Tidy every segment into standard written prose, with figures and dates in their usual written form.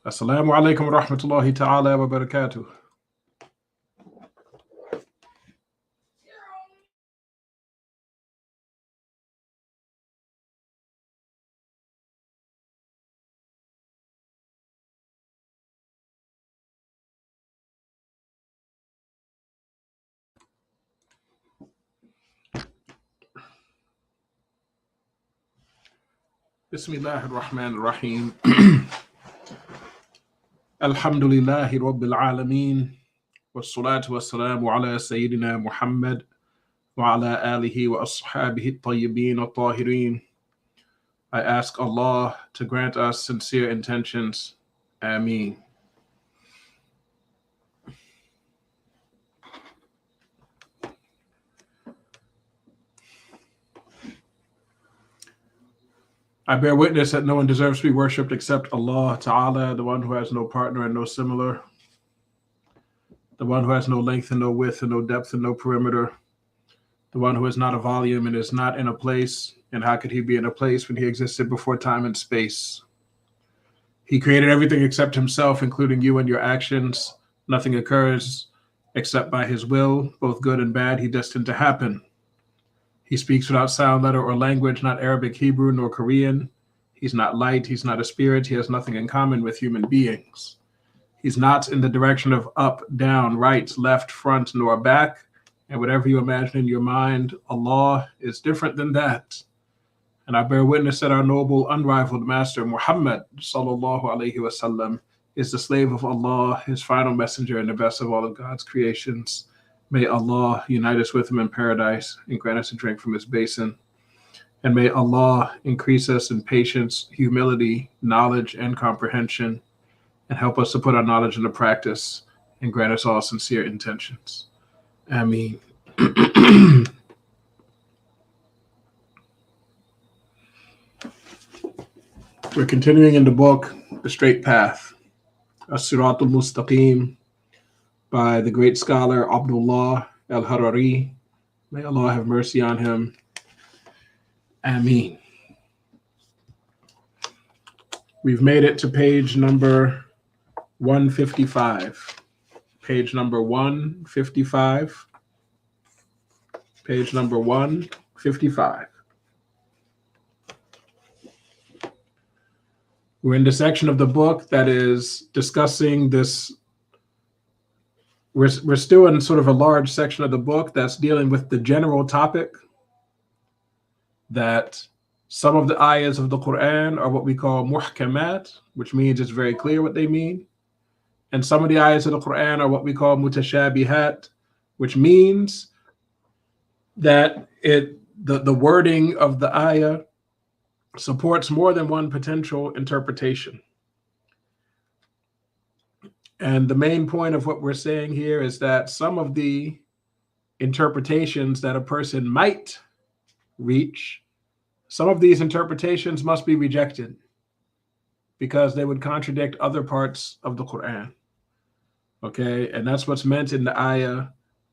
Assalamu alaikum wa rahmatullahi ta'ala wa barakatuh. Bismillahir Rahmanir Rahim. Alhamdulillahi Rabbil Alameen. Wassalatu wassalamu ala Sayyidina Muhammad wa ala alihi wa ashabihi at-tayyibin at-tahirin. I ask Allah to grant us sincere intentions. Ameen. I bear witness that no one deserves to be worshipped except Allah Ta'ala, the one who has no partner and no similar, the one who has no length and no width and no depth and no perimeter, the one who is not a volume and is not in a place. And how could he be in a place when he existed before time and space? He created everything except himself, including you and your actions. Nothing occurs except by his will, both good and bad, he destined to happen. He speaks without sound, letter, or language, not Arabic, Hebrew, nor Korean. He's not light. He's not a spirit. He has nothing in common with human beings. He's not in the direction of up, down, right, left, front, nor back. And whatever you imagine in your mind, Allah is different than that. And I bear witness that our noble, unrivaled master, Muhammad, sallallahu alaihi wasallam, is the slave of Allah, his final messenger, and the best of all of God's creations. May Allah unite us with him in paradise and grant us a drink from his basin. And may Allah increase us in patience, humility, knowledge, and comprehension, and help us to put our knowledge into practice and grant us all sincere intentions. Ameen. We're continuing in the book, The Straight Path, As-Siratul Mustaqim, by the great scholar Abdullah al-Harari. May Allah have mercy on him. Ameen. We've made it to page number 155. Page number 155. Page number 155. We're in the section of the book that is discussing this. We're still in sort of a large section of the book that's dealing with the general topic that some of the ayahs of the Quran are what we call muhkamat, which means it's very clear what they mean. And some of the ayahs of the Quran are what we call mutashabihat, which means that the wording of the ayah supports more than one potential interpretation. And the main point of what we're saying here is that some of the interpretations that a person might reach, some of these interpretations must be rejected because they would contradict other parts of the Quran. Okay, and that's what's meant in the ayah,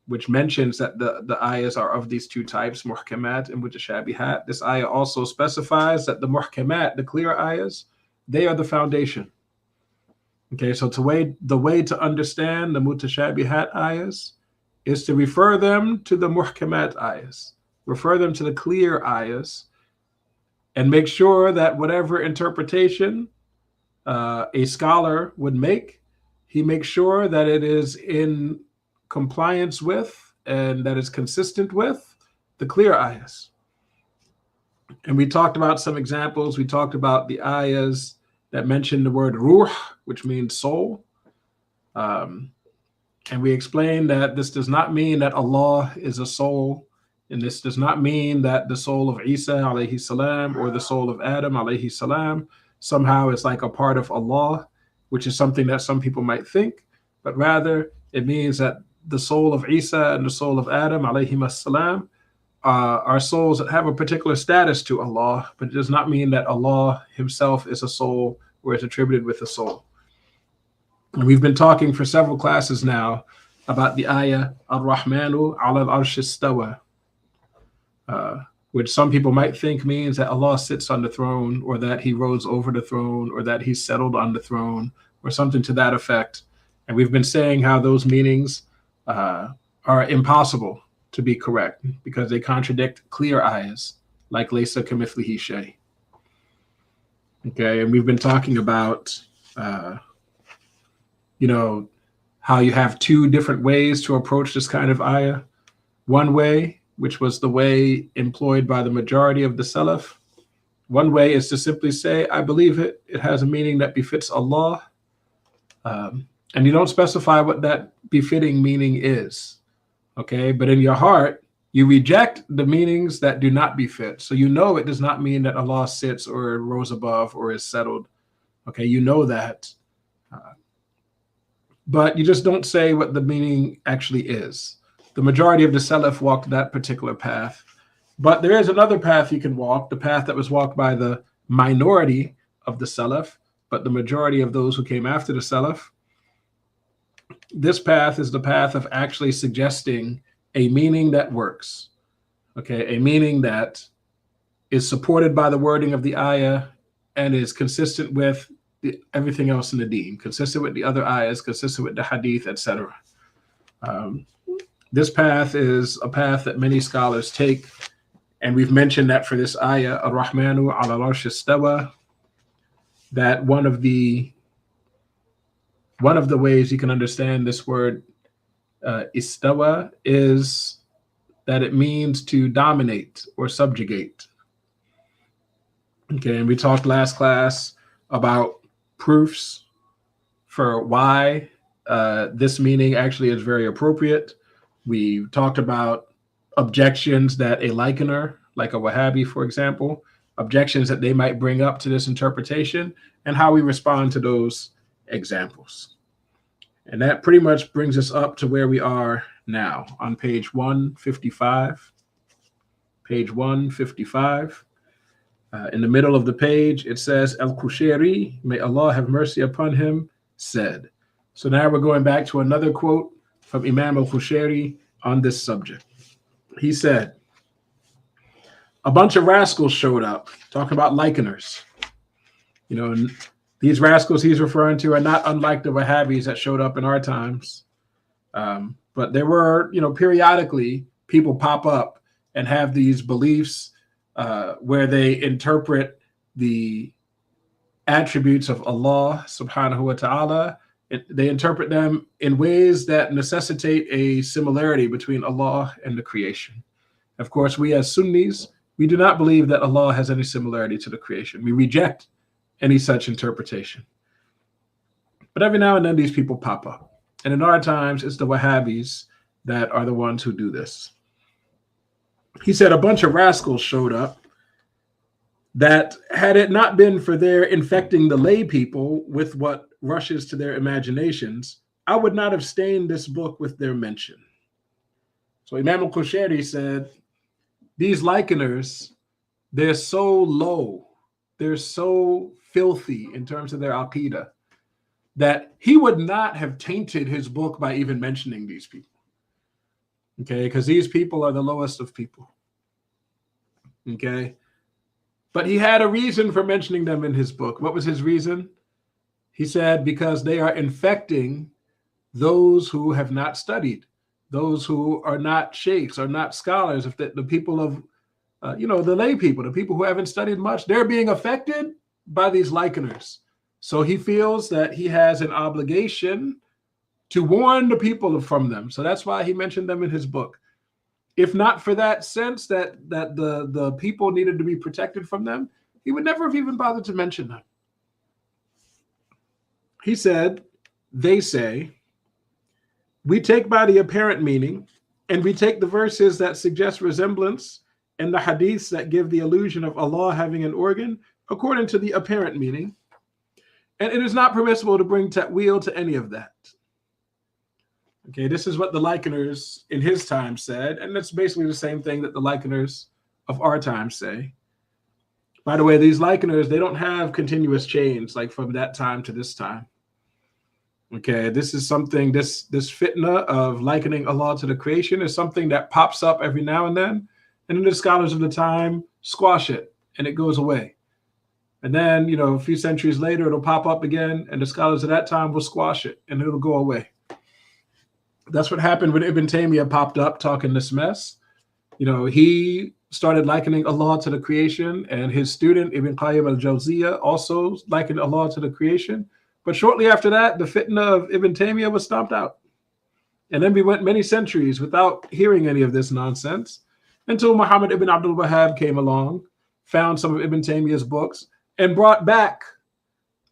which mentions that the ayahs are of these two types, muhkamat and mutashabihat. This ayah also specifies that the muhkamat, the clear ayahs, they are the foundation. Okay, so the way to understand the mutashabihat ayahs is to refer them to the muhkamat ayahs, refer them to the clear ayahs, and make sure that whatever interpretation a scholar would make, he makes sure that it is in compliance with and that is consistent with the clear ayahs. And we talked about some examples. We talked about the ayahs that mention the word ruh, which means soul. And we explained that this does not mean that Allah is a soul, and this does not mean that the soul of Isa alayhi salam or the soul of Adam alayhi salam somehow is like a part of Allah, which is something that some people might think, but rather it means that the soul of Isa and the soul of Adam alayhi salam are souls that have a particular status to Allah, but it does not mean that Allah himself is a soul or is attributed with a soul. And we've been talking for several classes now about the ayah Ar-Rahmanu ala al-Arsh istawa, which some people might think means that Allah sits on the throne, or that he rose over the throne, or that he's settled on the throne, or something to that effect. And we've been saying how those meanings are impossible to be correct because they contradict clear ayahs like Laysa kamithlihi shay. Okay, and we've been talking about, how you have two different ways to approach this kind of ayah. One way, which was the way employed by the majority of the Salaf. One way is to simply say, I believe it. It has a meaning that befits Allah. And you don't specify what that befitting meaning is. Okay, but in your heart, you reject the meanings that do not befit. So you know it does not mean that Allah sits or rose above or is settled. Okay, you know that. But you just don't say what the meaning actually is. The majority of the Salaf walked that particular path. But there is another path you can walk, the path that was walked by the minority of the Salaf, but the majority of those who came after the Salaf. This path is the path of actually suggesting a meaning that works. Okay, a meaning that is supported by the wording of the ayah and is consistent with everything else in the deen, consistent with the other ayahs, consistent with the hadith, etc. This path is a path that many scholars take, and we've mentioned that for this ayah, Ar-Rahmanu ala al-Arsh istawa, that one of the ways you can understand this word istawa is that it means to dominate or subjugate. Okay, and we talked last class about proofs for why this meaning actually is very appropriate. We talked about objections that a likener, like a Wahhabi, for example, objections that they might bring up to this interpretation and how we respond to those examples. And that pretty much brings us up to where we are now on page 155. Page 155. In the middle of the page, it says, Al-Qushayri, may Allah have mercy upon him, said. So now we're going back to another quote from Imam Al-Qushayri on this subject. He said, a bunch of rascals showed up, talking about likeners. And these rascals he's referring to are not unlike the Wahhabis that showed up in our times. But there were, periodically people pop up and have these beliefs where they interpret the attributes of Allah subhanahu wa ta'ala. They interpret them in ways that necessitate a similarity between Allah and the creation. Of course, we as Sunnis, we do not believe that Allah has any similarity to the creation. We reject any such interpretation. But every now and then these people pop up. And in our times, it's the Wahhabis that are the ones who do this. He said a bunch of rascals showed up that had it not been for their infecting the lay people with what rushes to their imaginations, I would not have stained this book with their mention. So Imam al-Qushayri said, these likeners, they're so low, they're so filthy in terms of their aqidah, that he would not have tainted his book by even mentioning these people. Okay, because these people are the lowest of people. Okay, but he had a reason for mentioning them in his book. What was his reason? He said, because they are infecting those who have not studied, those who are not sheikhs, are not scholars, if the people of, the lay people, the people who haven't studied much, they're being affected by these likeners. So he feels that he has an obligation to warn the people from them. So that's why he mentioned them in his book. If not for that sense that the people needed to be protected from them, he would never have even bothered to mention them. He said, they say, we take by the apparent meaning, and we take the verses that suggest resemblance and the hadiths that give the illusion of Allah having an organ according to the apparent meaning. And it is not permissible to bring ta'wil to any of that. Okay, this is what the likeners in his time said, and it's basically the same thing that the likeners of our time say. By the way, these likeners, they don't have continuous chains like from that time to this time. Okay, this is something, this fitna of likening Allah to the creation is something that pops up every now and then the scholars of the time squash it and it goes away. And then, a few centuries later, it'll pop up again, and the scholars of that time will squash it, and it'll go away. That's what happened when Ibn Taymiyyah popped up talking this mess. He started likening Allah to the creation, and his student, Ibn Qayyim al-Jawziyah, also likened Allah to the creation. But shortly after that, the fitna of Ibn Taymiyyah was stomped out. And then we went many centuries without hearing any of this nonsense until Muhammad ibn Abdul Wahhab came along, found some of Ibn Taymiyyah's books, and brought back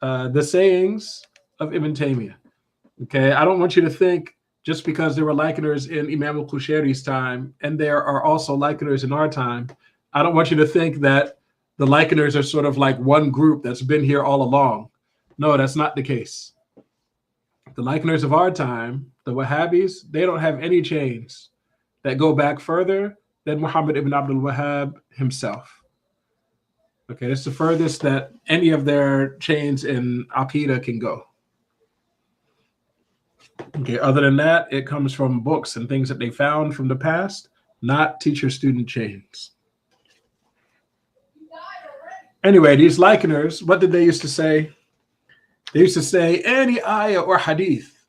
the sayings of Ibn Taymiyyah. Okay, I don't want you to think just because there were likeners in Imam al-Qushayri's time, and there are also likeners in our time, I don't want you to think that the likeners are sort of like one group that's been here all along. No, that's not the case. The likeners of our time, the Wahhabis, they don't have any chains that go back further than Muhammad ibn Abdul Wahhab himself. Okay, it's the furthest that any of their chains in Aqidah can go. Okay, other than that, it comes from books and things that they found from the past, not teacher-student chains. Anyway, these likeners, what did they used to say? They used to say any ayah or hadith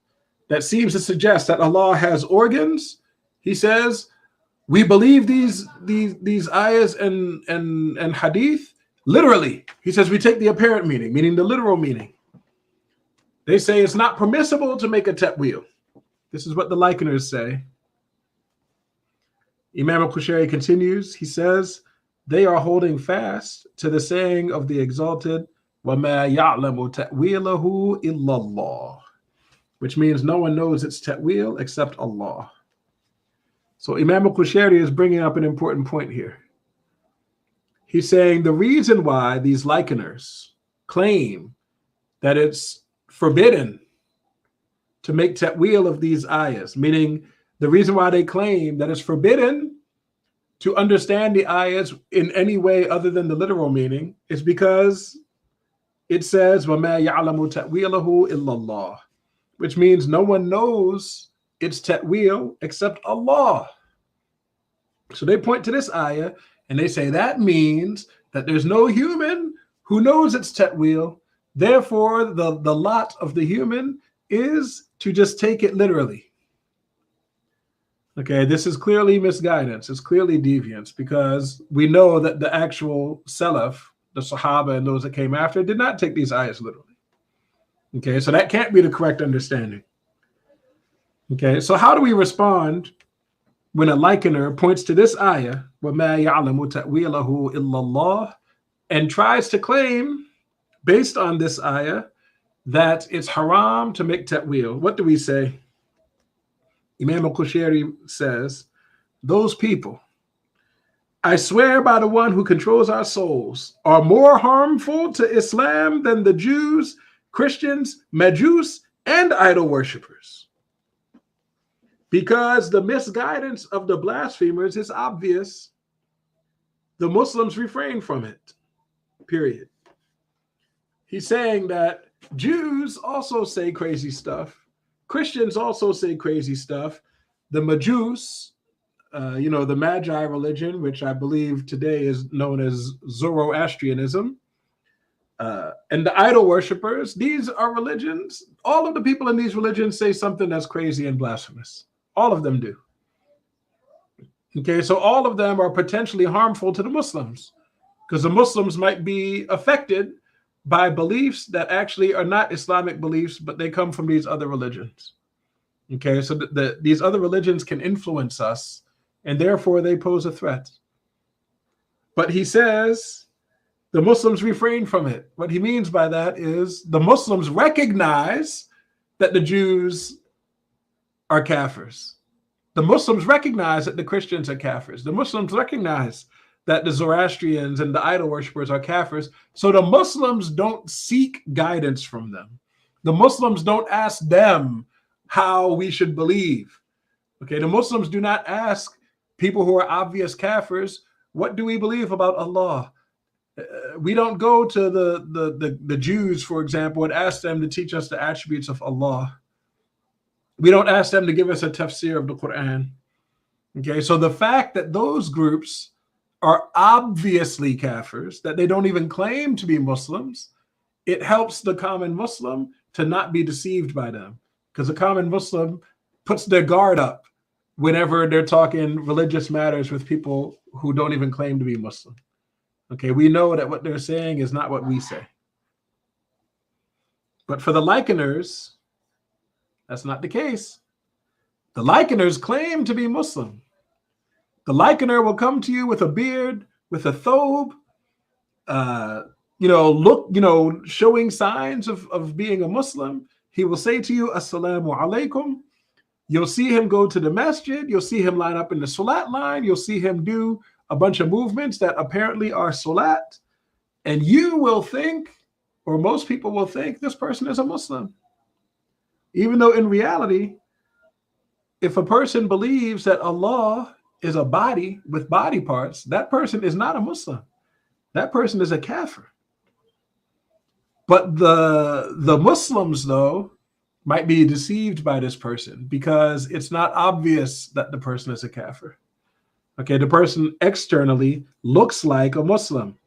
that seems to suggest that Allah has organs, he says, we believe these ayahs and hadith literally. He says we take the apparent meaning, meaning the literal meaning. They say it's not permissible to make a ta'wil. This is what the likeners say. Imam al-Qushayri continues. He says, they are holding fast to the saying of the exalted, وَمَا يَعْلَمُ تَأْوِيلَهُ إِلَّا اللَّهُ, which means no one knows its ta'wil except Allah. So Imam al-Qushayri is bringing up an important point here. He's saying the reason why these likeners claim that it's forbidden to make ta'wil of these ayahs, meaning the reason why they claim that it's forbidden to understand the ayahs in any way other than the literal meaning is because it says, وَمَا يَعْلَمُ تَأْوِيلَهُ إِلَّا اللَّهُ, which means no one knows its ta'wil except Allah. So they point to this ayah and they say that means that there's no human who knows its ta'wil. Therefore, the lot of the human is to just take it literally. Okay, this is clearly misguidance. It's clearly deviance, because we know that the actual Salaf, the Sahaba and those that came after, did not take these ayahs literally. Okay, so that can't be the correct understanding. Okay, so how do we respond when a likener points to this ayah, وَمَا يَعْلَمُ تَأْوِيلَهُ إِلَّا اللَّهُ, and tries to claim, based on this ayah, that it's haram to make ta'wil? What do we say? Imam al-Qushayri says, those people, I swear by the one who controls our souls, are more harmful to Islam than the Jews, Christians, Majus, and idol worshippers. Because the misguidance of the blasphemers is obvious, the Muslims refrain from it, period. He's saying that Jews also say crazy stuff. Christians also say crazy stuff. The Majus, the Magi religion, which I believe today is known as Zoroastrianism, and the idol worshippers, these are religions. All of the people in these religions say something that's crazy and blasphemous. All of them do. Okay, so all of them are potentially harmful to the Muslims, because the Muslims might be affected by beliefs that actually are not Islamic beliefs, but they come from these other religions. Okay, so these other religions can influence us, and therefore they pose a threat. But he says the Muslims refrain from it. What he means by that is the Muslims recognize that the Jews are kafirs. The Muslims recognize that the Christians are kafirs. The Muslims recognize that the Zoroastrians and the idol worshippers are kafirs. So the Muslims don't seek guidance from them. The Muslims don't ask them how we should believe. Okay, the Muslims do not ask people who are obvious kafirs, what do we believe about Allah? We don't go to the Jews, for example, and ask them to teach us the attributes of Allah. We don't ask them to give us a tafsir of the Quran. Okay, so the fact that those groups are obviously kafirs, that they don't even claim to be Muslims, it helps the common Muslim to not be deceived by them, because the common Muslim puts their guard up whenever they're talking religious matters with people who don't even claim to be Muslim. Okay, we know that what they're saying is not what we say. But for the likeners, that's not the case. The likeners claim to be Muslim. The likener will come to you with a beard, with a thobe, showing signs of being a Muslim. He will say to you, Assalamu alaikum. You'll see him go to the masjid. You'll see him line up in the salat line. You'll see him do a bunch of movements that apparently are salat. And you will think, or most people will think, this person is a Muslim. Even though in reality, if a person believes that Allah is a body with body parts, that person is not a Muslim. That person is a kafir. But the Muslims, though, might be deceived by this person because it's not obvious that the person is a kafir. Okay, the person externally looks like a Muslim.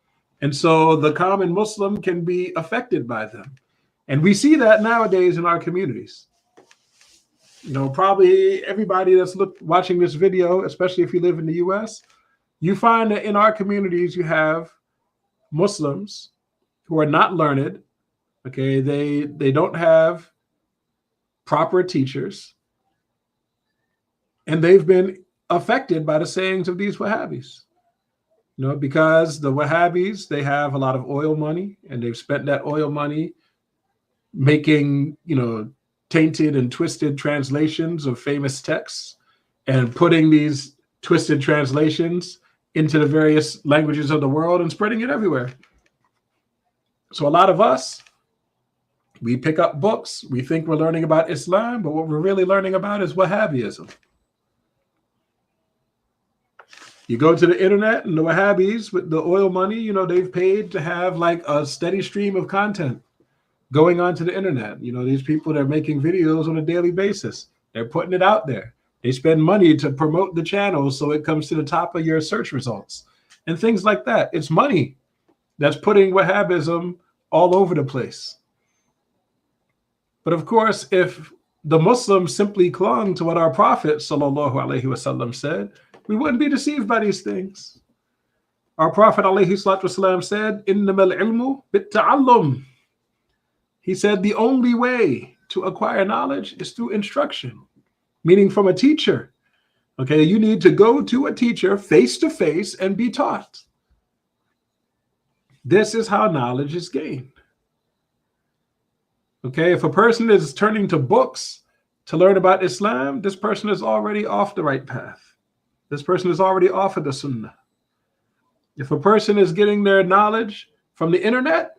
And so the common Muslim can be affected by them. And we see that nowadays in our communities. You know, probably everybody that's watching this video, especially if you live in the US, you find that in our communities you have Muslims who are not learned. Okay, they don't have proper teachers, and they've been affected by the sayings of these Wahhabis. You know, because the Wahhabis, they have a lot of oil money, and they've spent that oil money making, tainted and twisted translations of famous texts and putting these twisted translations into the various languages of the world and spreading it everywhere. So a lot of us, we pick up books, we think we're learning about Islam, but what we're really learning about is Wahhabism. You go to the internet and the Wahhabis with the oil money, they've paid to have like a steady stream of content going onto the internet. These people, they're making videos on a daily basis. They're putting it out there. They spend money to promote the channel so it comes to the top of your search results and things like that. It's money that's putting Wahhabism all over the place. But of course, if the Muslims simply clung to what our Prophet ﷺ said, we wouldn't be deceived by these things. Our Prophet ﷺ said, "Innamal ilmu bit-ta'allum." He said the only way to acquire knowledge is through instruction, meaning from a teacher. Okay, you need to go to a teacher face to face and be taught. This is how knowledge is gained. Okay, if a person is turning to books to learn about Islam, this person is already off the right path. This person is already off of the Sunnah. If a person is getting their knowledge from the internet,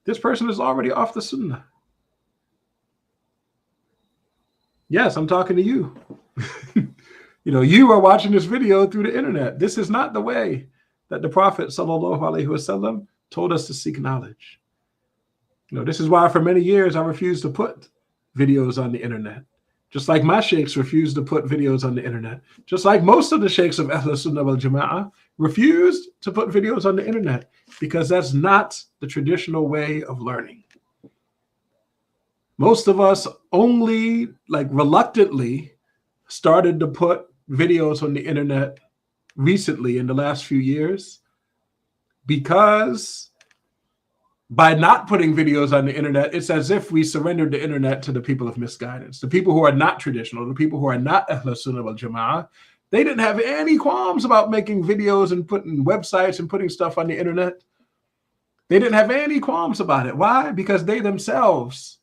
this person is already off the Sunnah. Yes, I'm talking to you. You are watching this video through the internet. This is not the way that the Prophet ﷺ told us to seek knowledge. This is why for many years I refused to put videos on the internet. Just like my sheikhs refused to put videos on the internet. Just like most of the sheikhs of Ahl Sunnah wal Jama'ah refused to put videos on the internet, because that's not the traditional way of learning. Most of us only reluctantly started to put videos on the internet recently in the last few years, because by not putting videos on the internet, it's as if we surrendered the internet to the people of misguidance, the people who are not traditional, the people who are not Ahl Sunnah wal Jama'ah. They didn't have any qualms about making videos and putting websites and putting stuff on the internet. They didn't have any qualms about it. Why? Because they themselves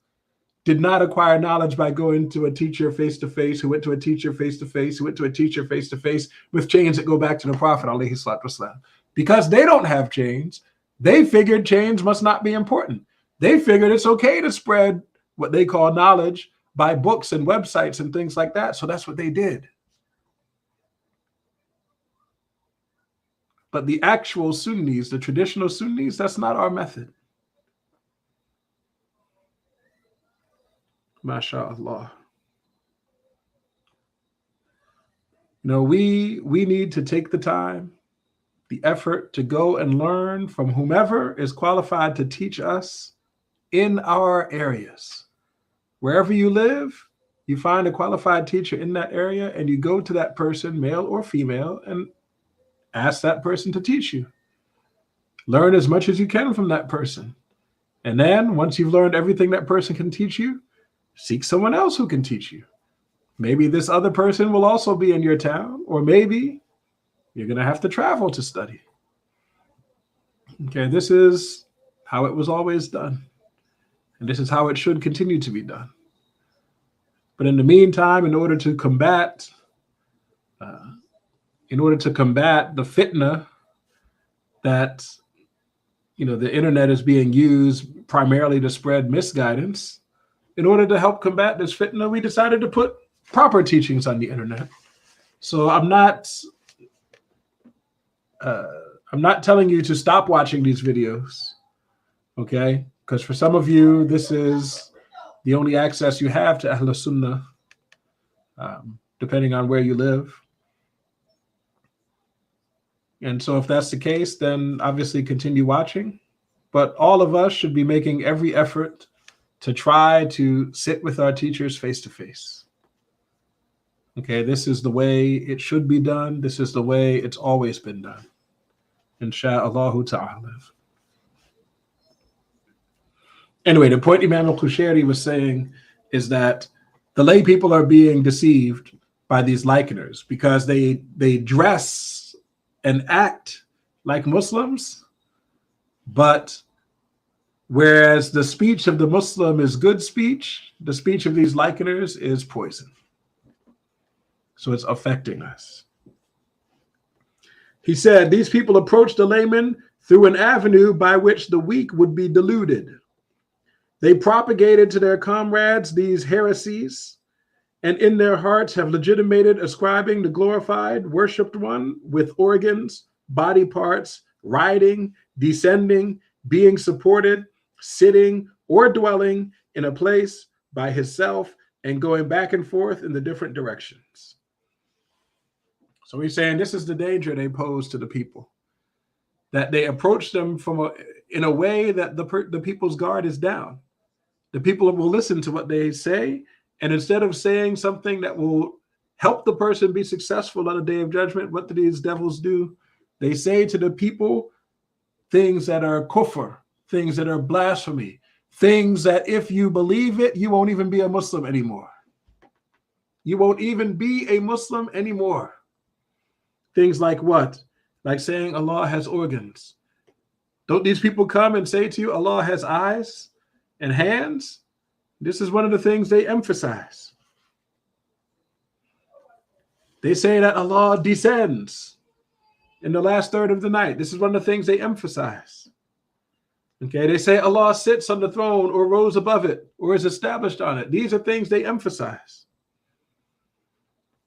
did not acquire knowledge by going to a teacher face-to-face, who went to a teacher face-to-face, who went to a teacher face-to-face with chains that go back to the Prophet ﷺ. Because they don't have chains, they figured chains must not be important. They figured it's okay to spread what they call knowledge by books and websites and things like that. So that's what they did. But the actual Sunnis, the traditional Sunnis, that's not our method. MashaAllah. We need to take the time the effort to go and learn from whomever is qualified to teach us in our areas. Wherever you live, you find a qualified teacher in that area and you go to that person, male or female, and ask that person to teach you. Learn as much as you can from that person. And then once you've learned everything that person can teach you, seek someone else who can teach you. Maybe this other person will also be in your town, or maybe you're going to have to travel to study. Okay, this is how it was always done. And this is how it should continue to be done. But in the meantime, in order to combat the fitna that the internet is being used primarily to spread misguidance, in order to help combat this fitna, we decided to put proper teachings on the internet. So I'm not telling you to stop watching these videos, okay? Because for some of you, this is the only access you have to Ahl Sunnah, depending on where you live. And so if that's the case, then obviously continue watching. But all of us should be making every effort to try to sit with our teachers face to face. Okay, this is the way it should be done. This is the way it's always been done. Insha'Allah ta'ala. Anyway, the point Imam al-Qushayri was saying is that the lay people are being deceived by these likeners because they dress and act like Muslims, but whereas the speech of the Muslim is good speech, the speech of these likeners is poison. So it's affecting us. He said, these people approached the layman through an avenue by which the weak would be deluded. They propagated to their comrades these heresies, and in their hearts have legitimated ascribing the glorified, worshipped one with organs, body parts, riding, descending, being supported, sitting, or dwelling in a place by himself and going back and forth in the different directions. So he's saying this is the danger they pose to the people, that they approach them in a way that the people's guard is down. The people will listen to what they say, and instead of saying something that will help the person be successful on the day of judgment, what do these devils do? They say to the people things that are kufr, things that are blasphemy, things that if you believe it, you won't even be a Muslim anymore. You won't even be a Muslim anymore. Things like what? Like saying Allah has organs. Don't these people come and say to you, Allah has eyes and hands? This is one of the things they emphasize. They say that Allah descends in the last third of the night. This is one of the things they emphasize. Okay, they say Allah sits on the throne or rose above it or is established on it. These are things they emphasize.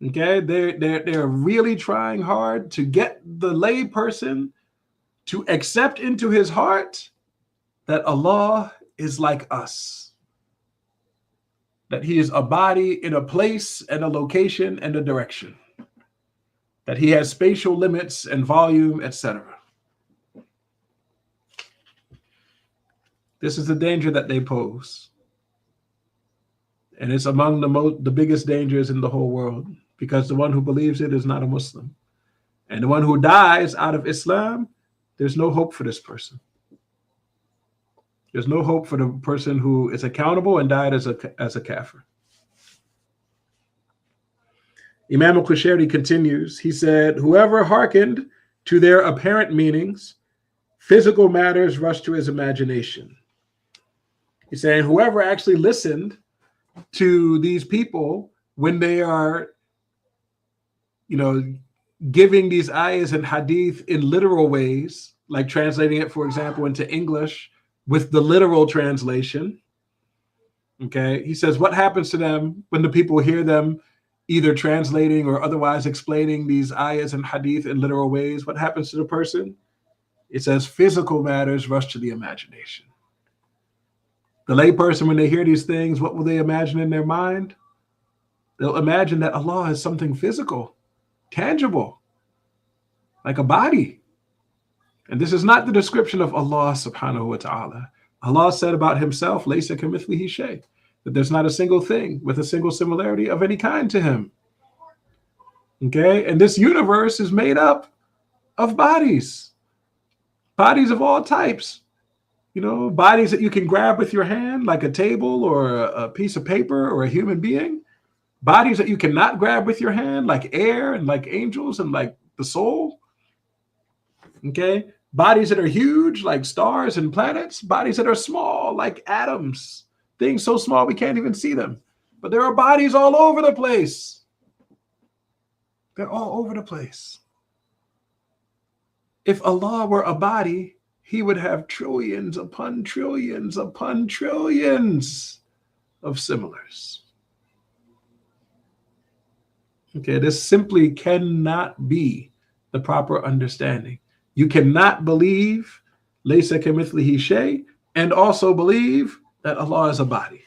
Okay, they're really trying hard to get the lay person to accept into his heart that Allah is like us, that he is a body in a place and a location and a direction, that he has spatial limits and volume, etc. This is the danger that they pose. And it's among the biggest dangers in the whole world, because the one who believes it is not a Muslim. And the one who dies out of Islam, there's no hope for this person. There's no hope for the person who is accountable and died as a kafir. Imam al-Qushayri continues, he said, whoever hearkened to their apparent meanings, physical matters rushed to his imagination. He's saying whoever actually listened to these people when they are, giving these ayahs and hadith in literal ways, like translating it, for example, into English with the literal translation. Okay, he says, what happens to them when the people hear them either translating or otherwise explaining these ayahs and hadith in literal ways? What happens to the person? It says physical matters rush to the imagination. The lay person, when they hear these things, what will they imagine in their mind? They'll imagine that Allah is something physical, tangible, like a body. And this is not the description of Allah subhanahu wa ta'ala. Allah said about himself, Laysa kamithlihi shay, that there's not a single thing with a single similarity of any kind to him. Okay? And this universe is made up of bodies of all types. Bodies that you can grab with your hand, like a table or a piece of paper or a human being. Bodies that you cannot grab with your hand, like air and like angels and like the soul. Okay? Bodies that are huge, like stars and planets. Bodies that are small, like atoms. Things so small we can't even see them. But there are bodies all over the place. They're all over the place. If Allah were a body, he would have trillions upon trillions upon trillions of similars. Okay, this simply cannot be the proper understanding. You cannot believe Laysa kamithlihi shay and also believe that Allah is a body.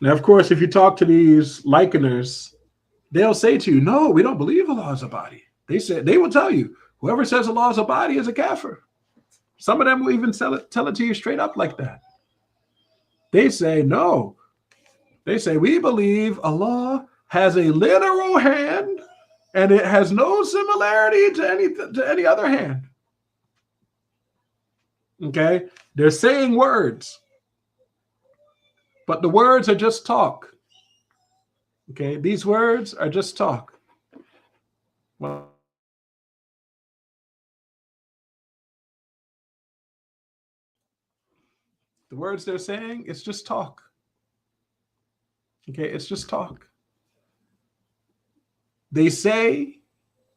Now, of course, if you talk to these likeners, they'll say to you, no, we don't believe Allah is a body. They will tell you, whoever says Allah is a body is a kafir. Some of them will even tell it to you straight up like that. They say, no. They say, we believe Allah has a literal hand and it has no similarity to any other hand. Okay? They're saying words, but the words are just talk. Okay? These words are just talk. Well, the words they're saying, it's just talk. Okay, it's just talk. They say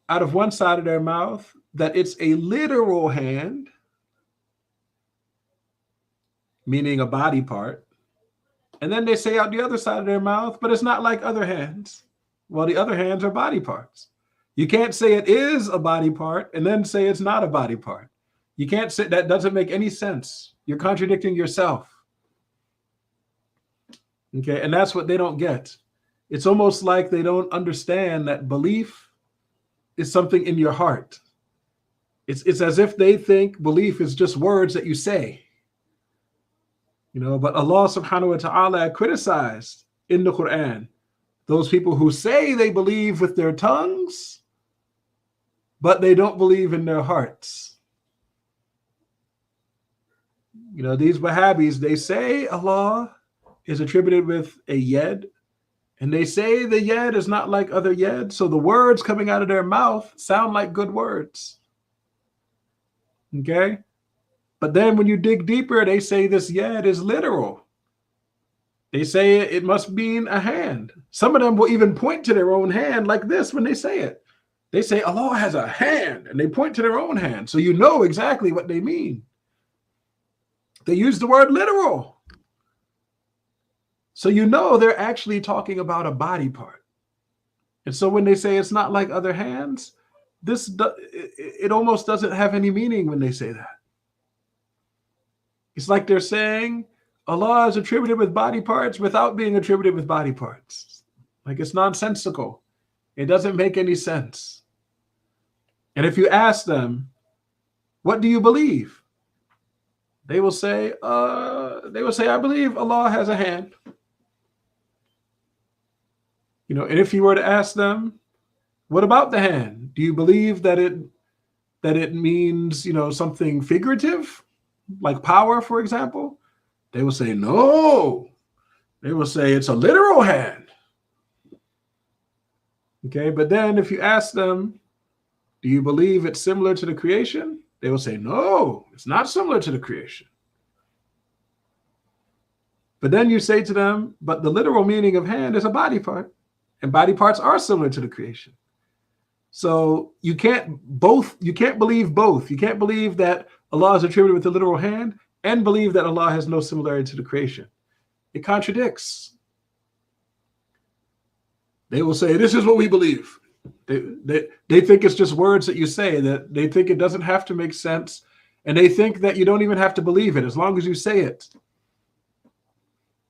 out of one side of their mouth that it's a literal hand, meaning a body part. And then they say out the other side of their mouth, but it's not like other hands. Well, the other hands are body parts. You can't say it is a body part and then say it's not a body part. You can't say that. Doesn't make any sense. You're contradicting yourself. Okay, and that's what they don't get. It's almost like they don't understand that belief is something in your heart. It's as if they think belief is just words that you say. But Allah subhanahu wa ta'ala criticized in the Quran those people who say they believe with their tongues, but they don't believe in their hearts. These Wahhabis, they say Allah is attributed with a yed, and they say the yed is not like other yed, so the words coming out of their mouth sound like good words. Okay? But then when you dig deeper, they say this yed is literal. They say it must mean a hand. Some of them will even point to their own hand like this when they say it. They say Allah has a hand, and they point to their own hand, so you know exactly what they mean. They use the word literal. So they're actually talking about a body part. And so when they say it's not like other hands, it almost doesn't have any meaning when they say that. It's like they're saying Allah is attributed with body parts without being attributed with body parts. Like it's nonsensical. It doesn't make any sense. And if you ask them, what do you believe? They will say, I believe Allah has a hand. And if you were to ask them, what about the hand? Do you believe that it means, something figurative, like power, for example? They will say, no. They will say it's a literal hand. Okay, but then if you ask them, do you believe it's similar to the creation? They will say, no, it's not similar to the creation. But then you say to them, but the literal meaning of hand is a body part, and body parts are similar to the creation. So you can't believe both. You can't believe that Allah is attributed with the literal hand and believe that Allah has no similarity to the creation. It contradicts. They will say, this is what we believe. They think it's just words that you say, that they think it doesn't have to make sense, and they think that you don't even have to believe it as long as you say it.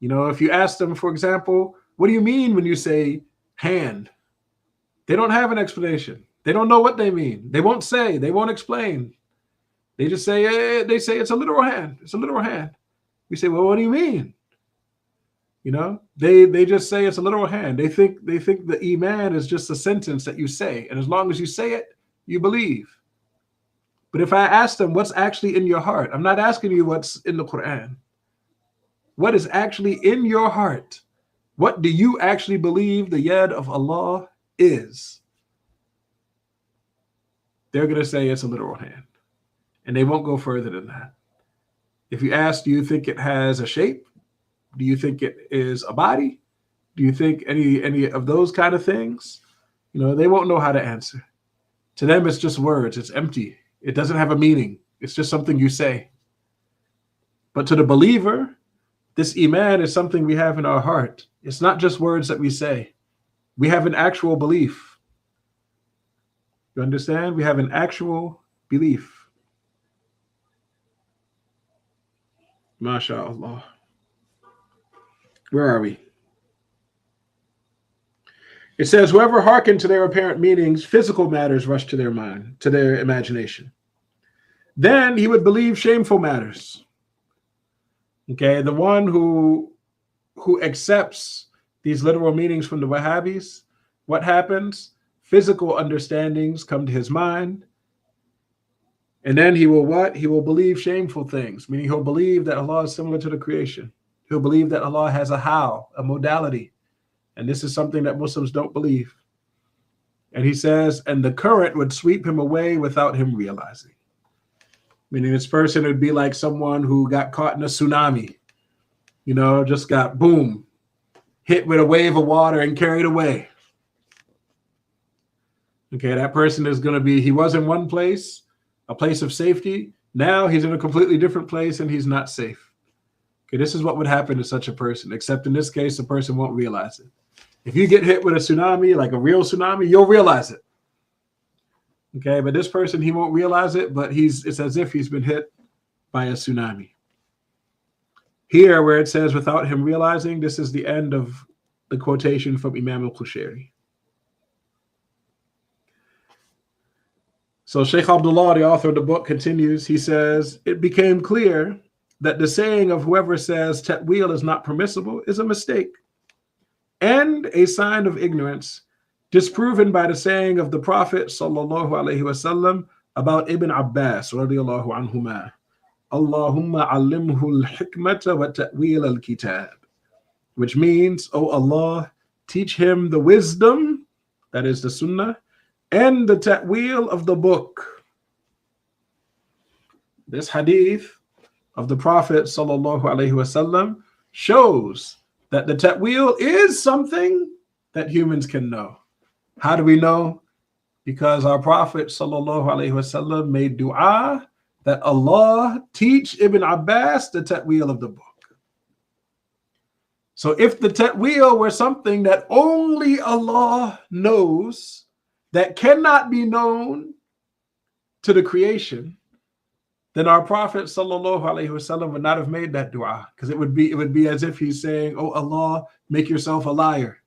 If you ask them, for example, what do you mean when you say hand? They don't have an explanation. They don't know what they mean. They won't say. They won't explain. They just say, it's a literal hand. It's a literal hand. We say, well, what do you mean? You know, they just say it's a literal hand. They think the iman is just a sentence that you say, and as long as you say it, you believe. But if I ask them what's actually in your heart, I'm not asking you what's in the Quran. What is actually in your heart? What do you actually believe the yad of Allah is? They're going to say it's a literal hand, and they won't go further than that. If you ask, do you think it has a shape? Do you think it is a body? Do you think any of those kind of things? You know, they won't know how to answer. To them, it's just words. It's empty. It doesn't have a meaning. It's just something you say. But to the believer, this iman is something we have in our heart. It's not just words that we say. We have an actual belief. You understand? We have an actual belief. MashaAllah. Where are we? It says, whoever hearkened to their apparent meanings, physical matters rush to their mind, to their imagination. Then he would believe shameful matters. Okay, the one who accepts these literal meanings from the Wahhabis, what happens? Physical understandings come to his mind. And then he will what? He will believe shameful things, meaning he'll believe that Allah is similar to the creation. He'll believe that Allah has a how, a modality. And this is something that Muslims don't believe. And he says, and the current would sweep him away without him realizing. Meaning this person would be like someone who got caught in a tsunami, you know, just got, boom, hit with a wave of water and carried away. Okay, that person is going to be, he was in one place, a place of safety. Now he's in a completely different place and he's not safe. Okay, this is what would happen to such a person, except in this case, the person won't realize it. If you get hit with a tsunami, like a real tsunami, you'll realize it. Okay, but this person, he won't realize it, but it's as if he's been hit by a tsunami. Here, where it says without him realizing, this is the end of the quotation from Imam al-Qushayri. So Shaykh Abdullah, the author of the book, continues. He says, it became clear that the saying of whoever says ta'wil is not permissible is a mistake and a sign of ignorance, disproven by the saying of the Prophet sallallahu alaihi wasallam about Ibn Abbas radiyallahu anhuma, Allahumma allimhu al-hikmata wa ta'wil al-kitab, which means, oh Allah, teach him the wisdom, that is the sunnah, and the ta'wil of the book. This hadith of the Prophet sallallahu alaihi wasallam shows that the ta'wil is something that humans can know. How do we know? Because our Prophet sallallahu alaihi wasallam made dua that Allah teach Ibn Abbas the ta'wil of the book. So if the ta'wil were something that only Allah knows, that cannot be known to the creation, then our Prophet sallallahu alaihi wasallam would not have made that dua, because it would be as if he's saying, oh Allah, make yourself a liar.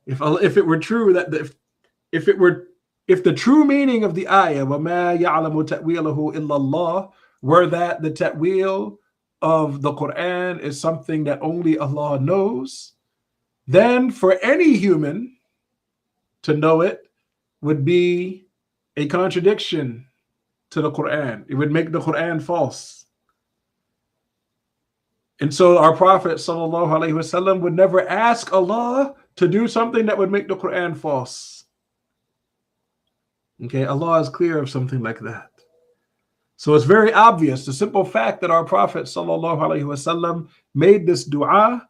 If it were true that if the true meaning of the ayah وَمَا يَعْلَمُ تَأْوِيلَهُ إِلَّا اللَّهُ were that the ta'wil of the Quran is something that only Allah knows, then for any human to know it would be a contradiction to the Quran. It would make the Quran false. And so our Prophet sallallahu alaihi wasallam would never ask Allah to do something that would make the Quran false. Okay, Allah is clear of something like that. So it's very obvious. The simple fact that our Prophet sallallahu alaihi wasallam made this dua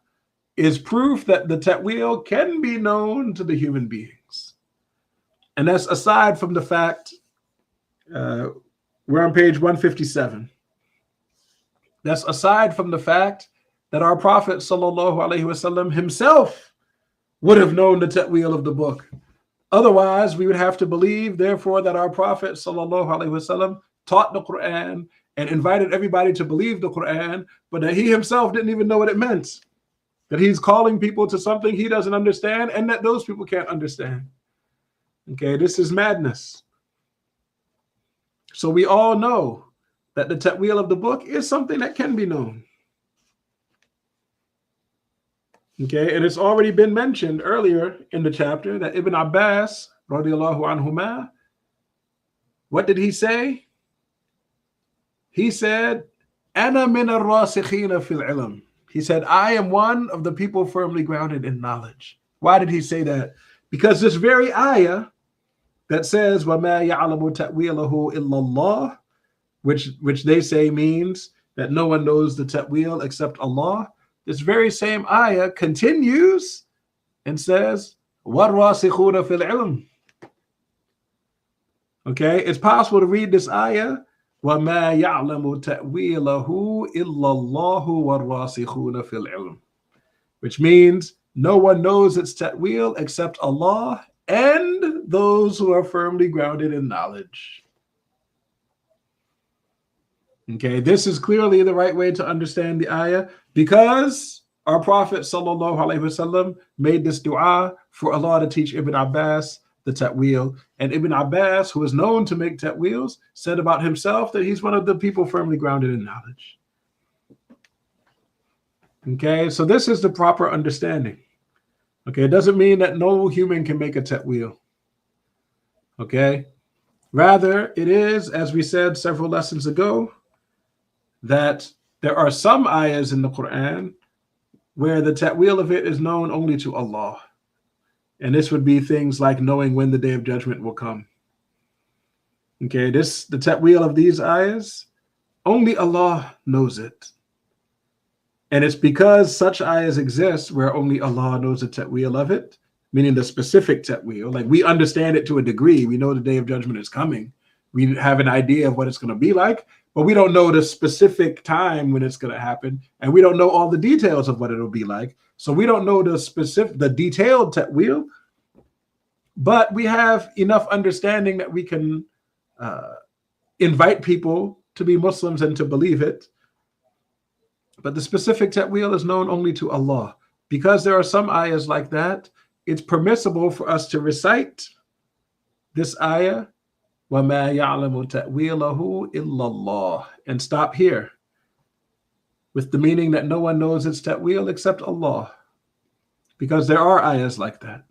is proof that the ta'wil can be known to the human beings. And that's aside from the fact, we're on page 157. That's aside from the fact that our Prophet sallallahu alaihi wasallam himself would have known the ta'wil of the book. Otherwise, we would have to believe, therefore, that our Prophet sallallahu alaihi wasallam taught the Quran and invited everybody to believe the Quran, but that he himself didn't even know what it meant. That he's calling people to something he doesn't understand and that those people can't understand. Okay, this is madness. So we all know that the ta'wil of the book is something that can be known. Okay, and it's already been mentioned earlier in the chapter that Ibn Abbas, radiallahu anhuma, what did he say? He said, Ana min ar-rasikhina fil ilm. He said, I am one of the people firmly grounded in knowledge. Why did he say that? Because this very ayah that says, وَمَا يَعْلَمُ تَأْوِيلَهُ إِلَّا اللَّهُ, which they say means that no one knows the ta'wil except Allah. This very same ayah continues and says, وَالرَّاسِخُونَ فِي الْعِلْمِ. Okay, it's possible to read this ayah, وَمَا يَعْلَمُ تَأْوِيلَهُ إِلَّا اللَّهُ وَالرَّاسِخُونَ فِي الْعِلْمِ, which means no one knows its ta'wil except Allah and those who are firmly grounded in knowledge. Okay, this is clearly the right way to understand the ayah, because our Prophet sallallahu alaihi wasallam made this dua for Allah to teach Ibn Abbas the ta'wil. And Ibn Abbas, who is known to make ta'wils, said about himself that he's one of the people firmly grounded in knowledge. Okay, so this is the proper understanding. Okay, it doesn't mean that no human can make a ta'wil. Okay, rather it is, as we said several lessons ago, that there are some ayahs in the Quran where the ta'wil of it is known only to Allah. And this would be things like knowing when the day of judgment will come. Okay, the ta'wil of these ayahs, only Allah knows it. And it's because such ayahs exist where only Allah knows the ta'wil of it, meaning the specific ta'wil. Like, we understand it to a degree. We know the day of judgment is coming. We have an idea of what it's going to be like, but we don't know the specific time when it's going to happen. And we don't know all the details of what it'll be like. So we don't know the detailed ta'wil, but we have enough understanding that we can invite people to be Muslims and to believe it. But the specific ta'wil is known only to Allah. Because there are some ayahs like that, it's permissible for us to recite this ayah, وَمَا يَعْلَمُ تَأْوِيلَهُ إِلَّا اللَّهُ, and stop here, with the meaning that no one knows its ta'wil except Allah. Because there are ayahs like that.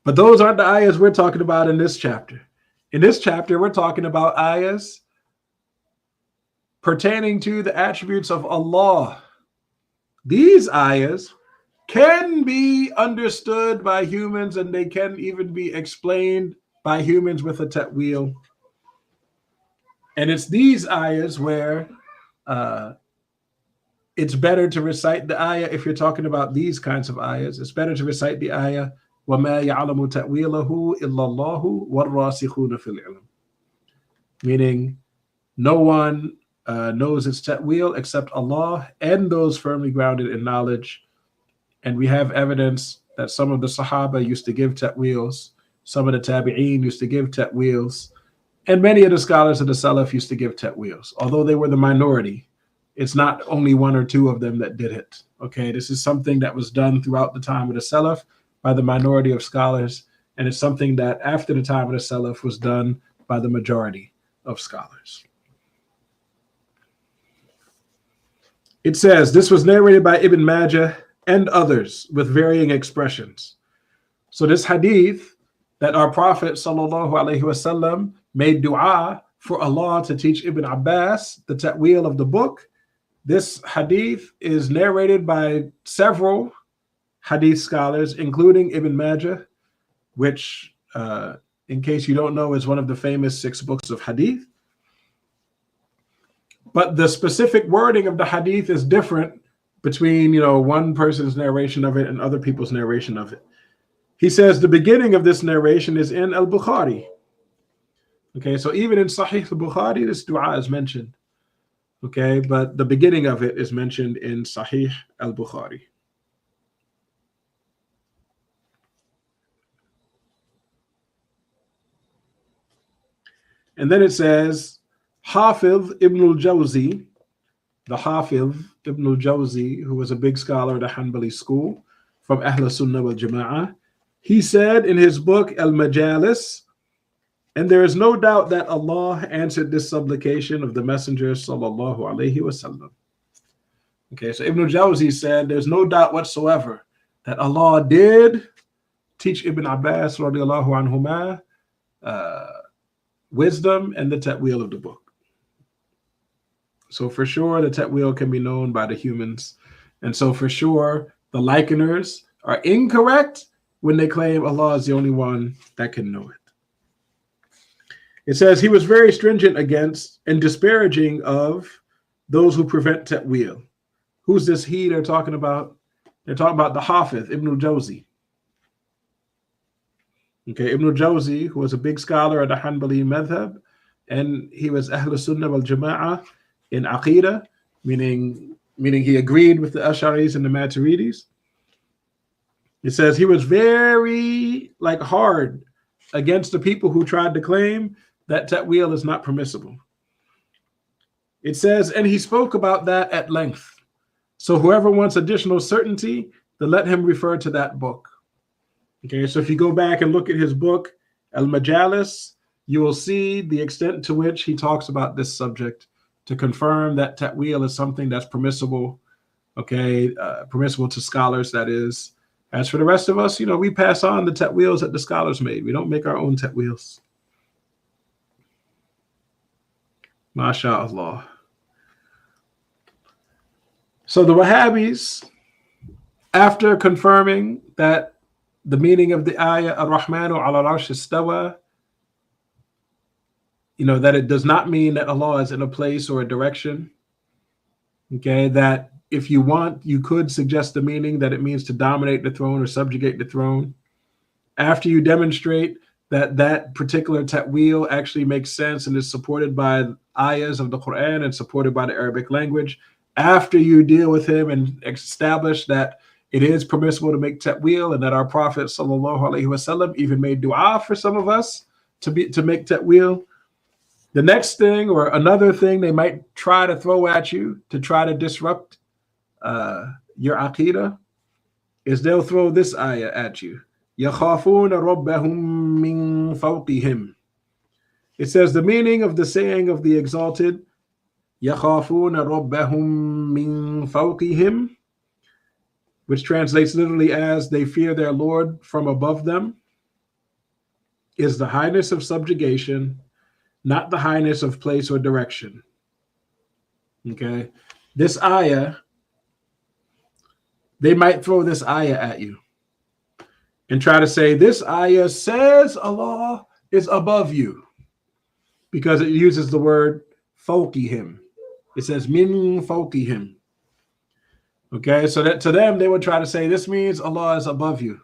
But those aren't the ayahs we're talking about in this chapter. In this chapter, we're talking about ayahs pertaining to the attributes of Allah. These ayahs can be understood by humans, and they can even be explained by humans with a ta'wil. And it's these ayahs where it's better to recite the ayah. If you're talking about these kinds of ayahs, it's better to recite the ayah, وَمَا يَعْلَمُ تَأْوِيلَهُ إِلَّا اللَّهُ وَالرَّاسِخُونَ فِي الْعِلْمِ, meaning no one knows its ta'wil except Allah and those firmly grounded in knowledge. And we have evidence that some of the Sahaba used to give ta'wils, some of the Tabi'een used to give ta'wils, and many of the scholars of the Salaf used to give ta'wils. Although they were the minority, it's not only one or two of them that did it. Okay, this is something that was done throughout the time of the Salaf by the minority of scholars, and it's something that after the time of the Salaf was done by the majority of scholars. It says, this was narrated by Ibn Majah and others with varying expressions. So this hadith that our Prophet sallallahu alaihi wasallam made dua for Allah to teach Ibn Abbas the ta'wil of the book, this hadith is narrated by several hadith scholars, including Ibn Majah, which, in case you don't know, is one of the famous 6 books of hadith. But the specific wording of the hadith is different between, one person's narration of it and other people's narration of it. He says the beginning of this narration is in Al-Bukhari. Okay, so even in Sahih al-Bukhari, this dua is mentioned. Okay, but the beginning of it is mentioned in Sahih al-Bukhari. And then it says, Hafiz ibn al-Jawzi, the Hafiz ibn al-Jawzi, who was a big scholar of the Hanbali school from Ahl Sunnah wal Jama'ah, He said in his book Al-Majalis, and there is no doubt that Allah answered this supplication of the Messenger sallallahu alaihi wasallam. Okay, so Ibn Jawzi said there's no doubt whatsoever that Allah did teach Ibn Abbas radiallahu anhuma wisdom and the ta'wil of the book. So for sure the ta'wil can be known by the humans. And so for sure the likeners are incorrect when they claim Allah is the only one that can know it. It says he was very stringent against and disparaging of those who prevent ta'wil. Who's this he they're talking about? They're talking about the Hafiz, Ibn Jawzi. Okay, Ibn Jawzi, who was a big scholar of the Hanbali madhab, and he was Ahl Sunnah wal Jama'ah in Aqidah, meaning he agreed with the Ash'aris and the Maturidis. It says he was very hard against the people who tried to claim that ta'wil is not permissible. It says, and he spoke about that at length. So whoever wants additional certainty, then let him refer to that book. Okay, so if you go back and look at his book, Al-Majalis, you will see the extent to which he talks about this subject to confirm that ta'wil is something that's permissible, okay, permissible to scholars, that is. As for the rest of us, we pass on the ta'wils that the scholars made. We don't make our own ta'wils. MashaAllah. So the Wahhabis, after confirming that the meaning of the ayah, Ar-Rahmanu ala al-Arsh istawa, that it does not mean that Allah is in a place or a direction. Okay, that if you want, you could suggest the meaning that it means to dominate the throne or subjugate the throne. After you demonstrate that that particular ta'wil actually makes sense and is supported by ayahs of the Quran and supported by the Arabic language, after you deal with him and establish that it is permissible to make ta'wil and that our Prophet sallallahu alaihi wasallam even made dua for some of us to make ta'wil, the next thing or another thing they might try to throw at you to try to disrupt your aqidah is they'll throw this ayah at you. يَخَافُونَ رَبَّهُم مِّن فَوْقِهِمْ. It says the meaning of the saying of the exalted, يَخَافُونَ رَبَّهُم مِّن فَوْقِهِمْ, which translates literally as they fear their Lord from above them, is the highness of subjugation, not the highness of place or direction. Okay, this ayah, they might throw this ayah at you and try to say this ayah says Allah is above you because it uses the word fawqihim. It says min fawqihim. Okay, so that to them they would try to say this means Allah is above you.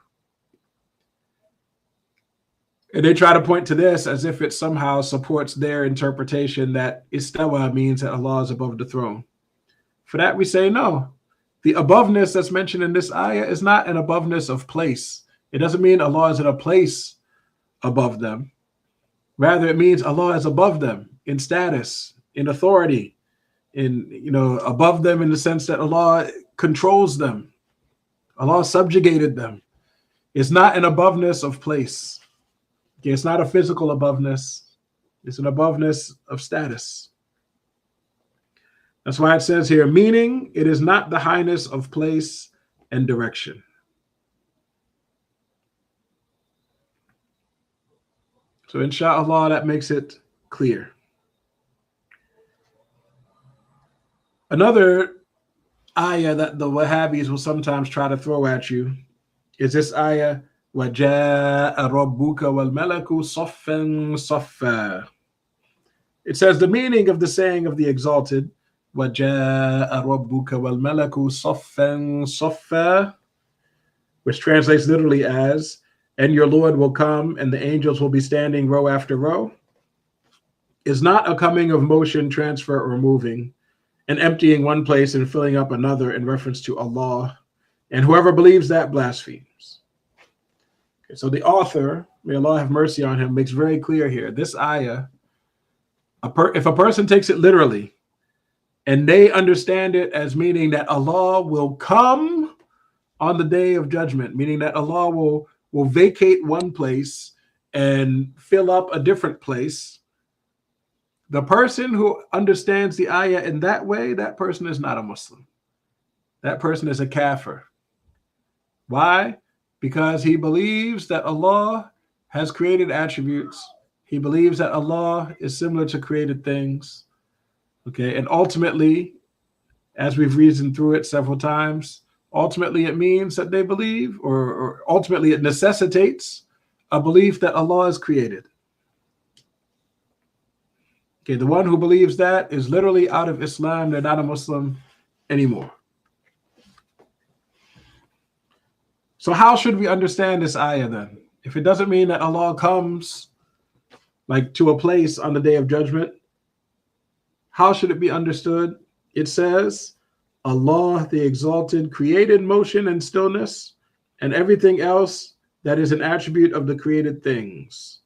And they try to point to this as if it somehow supports their interpretation that istawa means that Allah is above the throne. For that we say no. The aboveness that's mentioned in this ayah is not an aboveness of place. It doesn't mean Allah is in a place above them. Rather, it means Allah is above them in status, in authority, above them in the sense that Allah controls them. Allah subjugated them. It's not an aboveness of place. Okay, it's not a physical aboveness. It's an aboveness of status. That's why it says here, meaning it is not the highness of place and direction. So inshallah, that makes it clear. Another ayah that the Wahhabis will sometimes try to throw at you is this ayah, وَجَاءَ رَبُّكَ وَالْمَلَكُ صَفًّا صَفًّا. It says the meaning of the saying of the exalted, وَجَاءَ رَبُّكَ وَالْمَلَكُ صَفًّا صَفًّا, which translates literally as, and your Lord will come and the angels will be standing row after row, is not a coming of motion, transfer, or moving, and emptying one place and filling up another in reference to Allah. And whoever believes that blasphemes. Okay, so the author, may Allah have mercy on him, makes very clear here, this ayah, if a person takes it literally, and they understand it as meaning that Allah will come on the day of judgment, meaning that Allah will will vacate one place and fill up a different place, the person who understands the ayah in that way, that person is not a Muslim. That person is a kafir. Why? Because he believes that Allah has created attributes. He believes that Allah is similar to created things. Okay, and ultimately, as we've reasoned through it several times, ultimately it means that they believe, or ultimately it necessitates a belief that Allah is created. Okay, the one who believes that is literally out of Islam. They're not a Muslim anymore. So how should we understand this ayah then? If it doesn't mean that Allah comes like to a place on the day of judgment, how should it be understood? It says, Allah the Exalted created motion and stillness and everything else that is an attribute of the created things.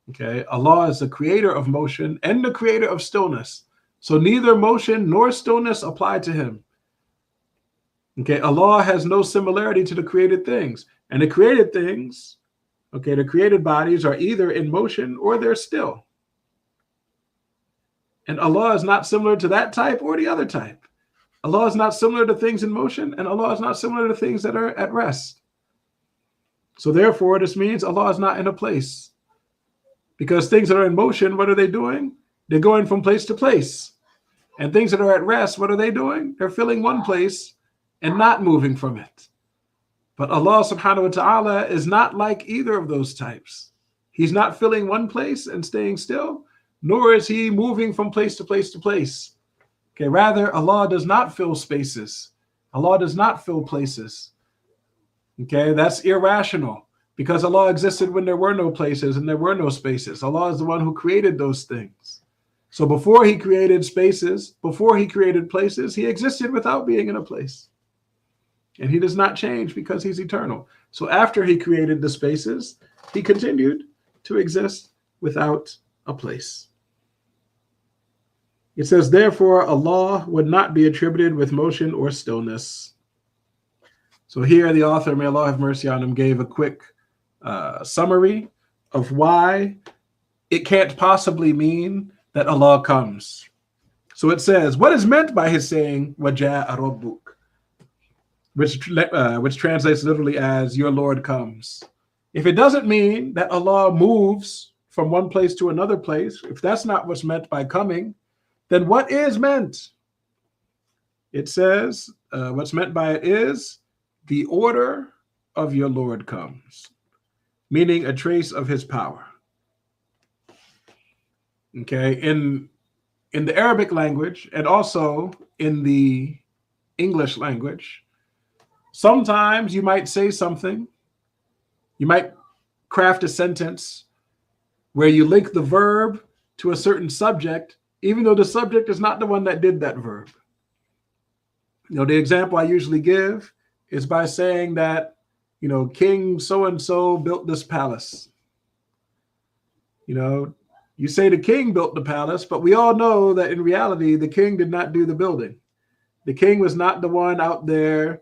Okay, Allah is the creator of motion and the creator of stillness. So neither motion nor stillness apply to him. Okay, Allah has no similarity to the created things. And the created things, okay, the created bodies are either in motion or they're still. And Allah is not similar to that type or the other type. Allah is not similar to things in motion, and Allah is not similar to things that are at rest. So therefore, this means Allah is not in a place. Because things that are in motion, what are they doing? They're going from place to place. And things that are at rest, what are they doing? They're filling one place and not moving from it. But Allah subhanahu wa ta'ala is not like either of those types. He's not filling one place and staying still, nor is he moving from place to place to place. Okay, rather, Allah does not fill spaces. Allah does not fill places. Okay, that's irrational because Allah existed when there were no places and there were no spaces. Allah is the one who created those things. So before he created spaces, before he created places, he existed without being in a place. And he does not change because he's eternal. So after he created the spaces, he continued to exist without a place. It says, therefore, Allah would not be attributed with motion or stillness. So here the author, may Allah have mercy on him, gave a quick summary of why it can't possibly mean that Allah comes. So it says, what is meant by his saying, وَجَاءَ رَبُّكَ, which translates literally as your Lord comes. If it doesn't mean that Allah moves from one place to another place, if that's not what's meant by coming, then what is meant? It says, what's meant by it is the order of your Lord comes, meaning a trace of his power. Okay, in the Arabic language and also in the English language, sometimes you might say something, you might craft a sentence where you link the verb to a certain subject, even though the subject is not the one that did that verb. You know, the example I usually give is by saying that, you know, King so-and-so built this palace. You know, you say the king built the palace, but we all know that in reality, the king did not do the building. The king was not the one out there,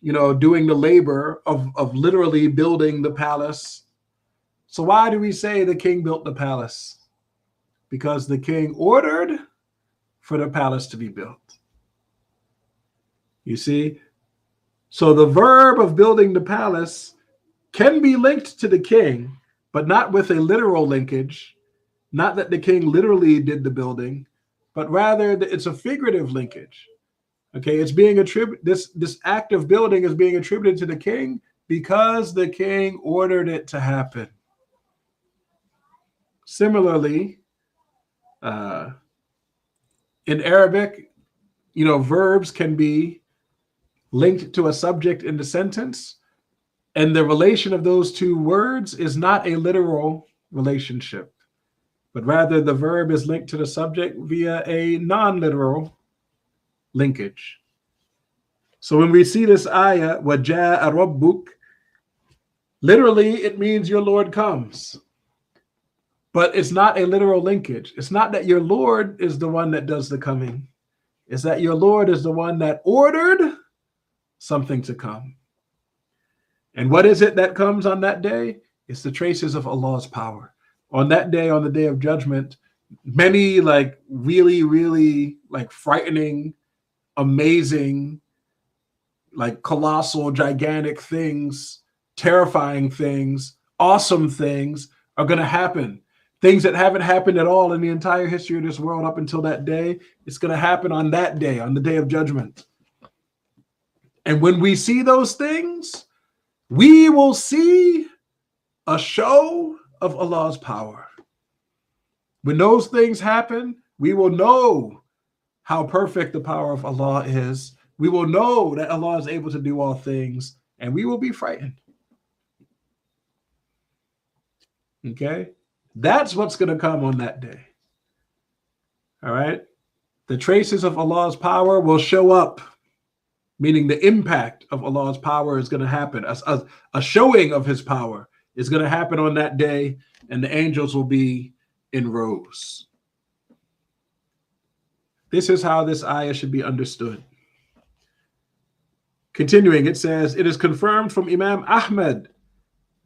you know, doing the labor of literally building the palace. So why do we say the king built the palace? Because the king ordered for the palace to be built. You see? So the verb of building the palace can be linked to the king, but not with a literal linkage. Not that the king literally did the building, but rather it's a figurative linkage. Okay, it's being attributed, this act of building is being attributed to the king because the king ordered it to happen. Similarly, in Arabic, you know, verbs can be linked to a subject in the sentence, and the relation of those two words is not a literal relationship, but rather the verb is linked to the subject via a non-literal linkage. So when we see this ayah, وَجَاءَ رَبُّكَ, literally it means your Lord comes. But it's not a literal linkage. It's not that your Lord is the one that does the coming. It's that your Lord is the one that ordered something to come. And what is it that comes on that day? It's the traces of Allah's power. On that day, on the day of judgment, many like really, really like frightening, amazing, like colossal, gigantic things, terrifying things, awesome things are going to happen. Things that haven't happened at all in the entire history of this world up until that day. It's going to happen on that day, on the day of judgment. And when we see those things, we will see a show of Allah's power. When those things happen, we will know how perfect the power of Allah is. We will know that Allah is able to do all things, and we will be frightened. Okay? That's what's going to come on that day. All right? The traces of Allah's power will show up, meaning the impact of Allah's power is going to happen. A showing of his power is going to happen on that day, and the angels will be in rows. This is how this ayah should be understood. Continuing, it says, it is confirmed from Imam Ahmad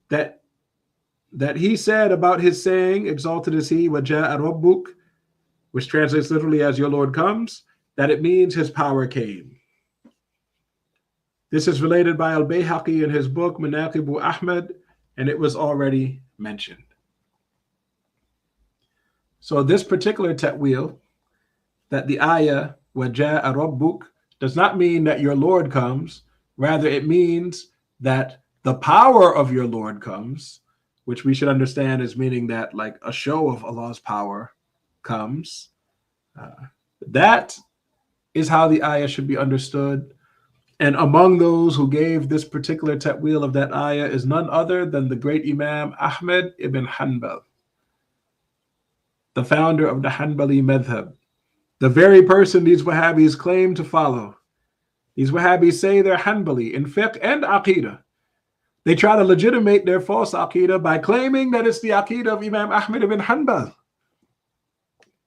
that he said about his saying, exalted is he, وَجَاءَ رَبُّكَ, which translates literally as your Lord comes, that it means his power came. This is related by Al-Bayhaqi in his book, Manaqibu Ahmad, and it was already mentioned. So this particular ta'wil, that the ayah, وَجَاءَ رَبُّكَ, does not mean that your Lord comes. Rather, it means that the power of your Lord comes, which we should understand as meaning that like a show of Allah's power comes. That is how the ayah should be understood. And among those who gave this particular ta'wil of that ayah is none other than the great Imam Ahmad ibn Hanbal, the founder of the Hanbali madhab, the very person these Wahhabis claim to follow. These Wahhabis say they're Hanbali in fiqh and aqidah. They try to legitimate their false aqidah by claiming that it's the aqidah of Imam Ahmad ibn Hanbal,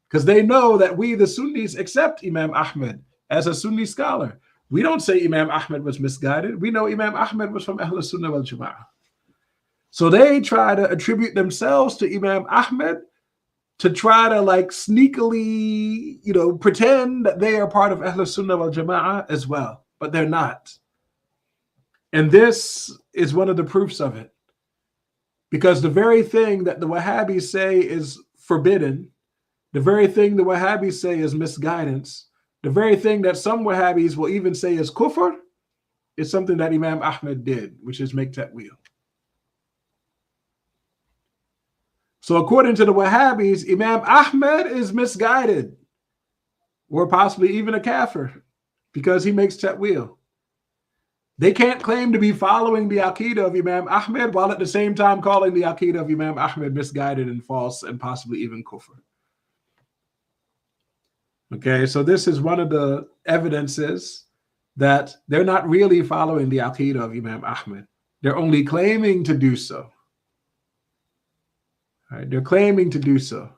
because they know that we, the Sunnis, accept Imam Ahmad as a Sunni scholar. We don't say Imam Ahmad was misguided. We know Imam Ahmad was from Ahl Sunnah wal Jama'ah. So they try to attribute themselves to Imam Ahmad to try to like sneakily, pretend that they are part of Ahl Sunnah wal Jama'ah as well, but they're not. And this is one of the proofs of it, because the very thing that the Wahhabis say is forbidden, the very thing the Wahhabis say is misguidance, the very thing that some Wahhabis will even say is kufr, is something that Imam Ahmad did, which is make ta'wil. So according to the Wahhabis, Imam Ahmad is misguided, or possibly even a kafir, because he makes ta'wil. They can't claim to be following the aqidah of Imam Ahmad while at the same time calling the aqidah of Imam Ahmad misguided and false and possibly even kufr. Okay, so this is one of the evidences that they're not really following the aqidah of Imam Ahmad. They're only claiming to do so. All right, they're claiming to do so.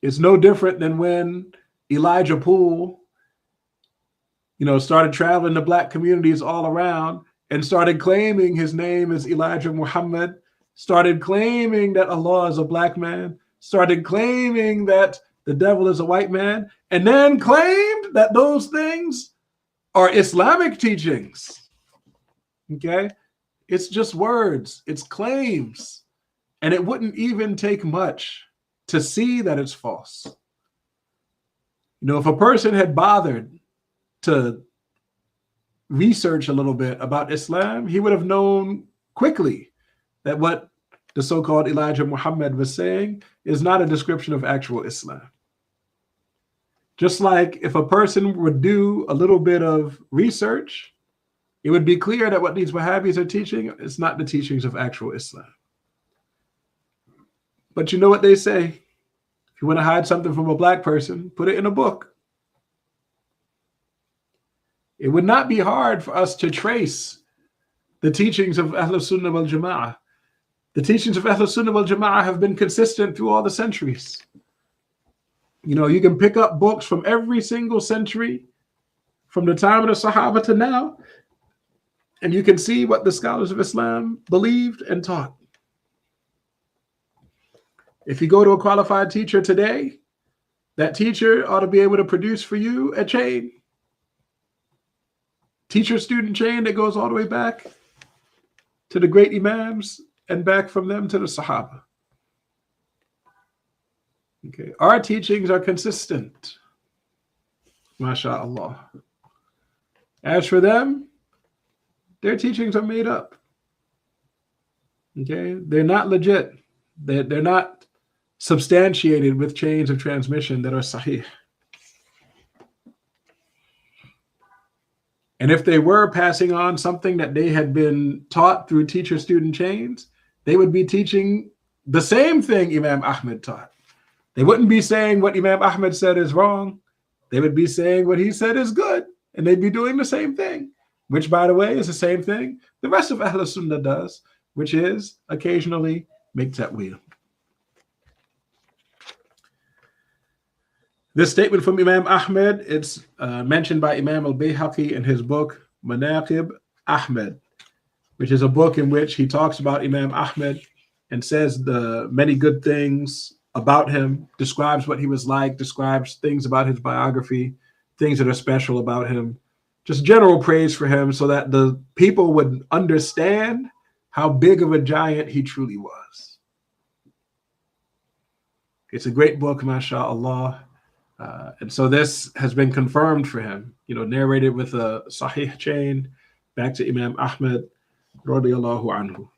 It's no different than when Elijah Poole, started traveling to black communities all around and started claiming his name is Elijah Muhammad, started claiming that Allah is a black man, started claiming that the devil is a white man, and then claimed that those things are Islamic teachings. Okay? It's just words. It's claims. And it wouldn't even take much to see that it's false. If a person had bothered to research a little bit about Islam, he would have known quickly that what the so-called Elijah Muhammad was saying is not a description of actual Islam. Just like if a person would do a little bit of research, it would be clear that what these Wahhabis are teaching is not the teachings of actual Islam. But you know what they say? If you want to hide something from a black person, put it in a book. It would not be hard for us to trace the teachings of Ahl Sunnah wal Jama'ah. The teachings of Ahl Sunnah wal Jama'ah have been consistent through all the centuries. You can pick up books from every single century, from the time of the Sahaba to now, And you can see what the scholars of Islam believed and taught. If you go to a qualified teacher today, that teacher ought to be able to produce for you a chain, teacher-student chain that goes all the way back to the great imams and back from them to the Sahaba. Okay, our teachings are consistent, MashaAllah. As for them, their teachings are made up. Okay, they're not legit. They're not substantiated with chains of transmission that are sahih. And if they were passing on something that they had been taught through teacher-student chains, they would be teaching the same thing Imam Ahmed taught. They wouldn't be saying what Imam Ahmed said is wrong. They would be saying what he said is good, and they'd be doing the same thing, which, by the way, is the same thing the rest of Ahl Sunnah does, which is occasionally make ta'weel. This statement from Imam Ahmed, it's mentioned by Imam Al-Bayhaqi in his book, Manaqib Ahmed, which is a book in which he talks about Imam Ahmed and says the many good things about him, describes what he was like, describes things about his biography, things that are special about him, just general praise for him so that the people would understand how big of a giant he truly was. It's a great book, mashallah. And so this has been confirmed for him, narrated with a sahih chain back to Imam Ahmed, radiyallahu anhu.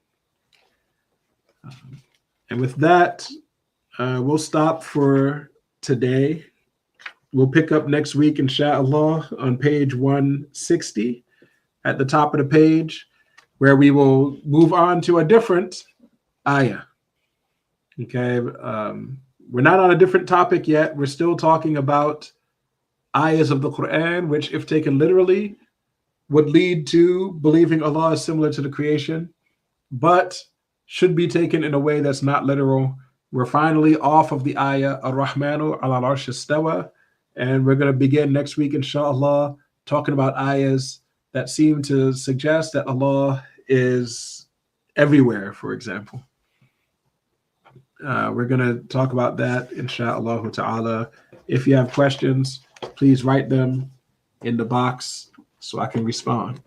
And with that, we'll stop for today. We'll pick up next week, inshallah, on page 160 at the top of the page, where we will move on to a different ayah. Okay. We're not on a different topic yet. We're still talking about ayahs of the Quran, which, if taken literally, would lead to believing Allah is similar to the creation, but should be taken in a way that's not literal. We're finally off of the ayah, Ar-Rahmanu ala al-Arsh istawa, and we're going to begin next week, inshallah, talking about ayahs that seem to suggest that Allah is everywhere, for example. We're going to talk about that, inshallah ta'ala. If you have questions, please write them in the box so I can respond.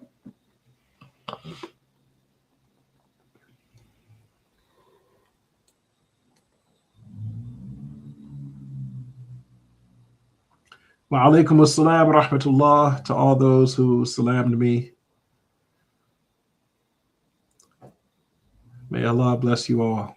Wa alaikum assalam wa rahmatullah to all those who salamed me. May Allah bless you all.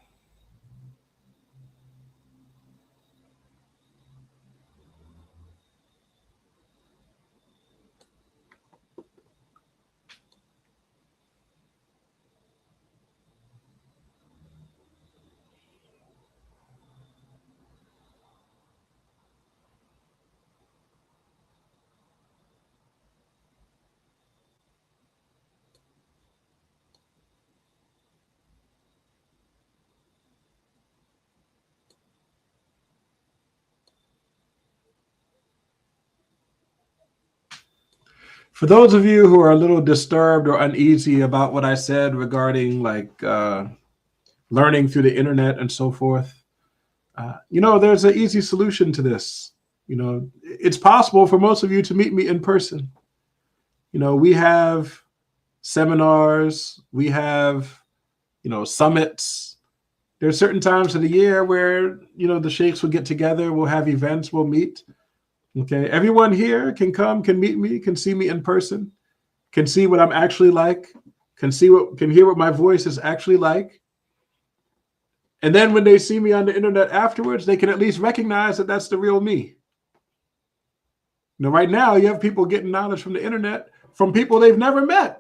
For those of you who are a little disturbed or uneasy about what I said regarding learning through the internet and so forth, there's an easy solution to this. It's possible for most of you to meet me in person. We have seminars, we have, summits. There are certain times of the year where, the sheikhs will get together, we'll have events, we'll meet. Okay, everyone here can come, can meet me, can see me in person, can see what I'm actually like, can hear what my voice is actually like. And then when they see me on the internet afterwards, they can at least recognize that that's the real me. Right now, you have people getting knowledge from the internet from people they've never met.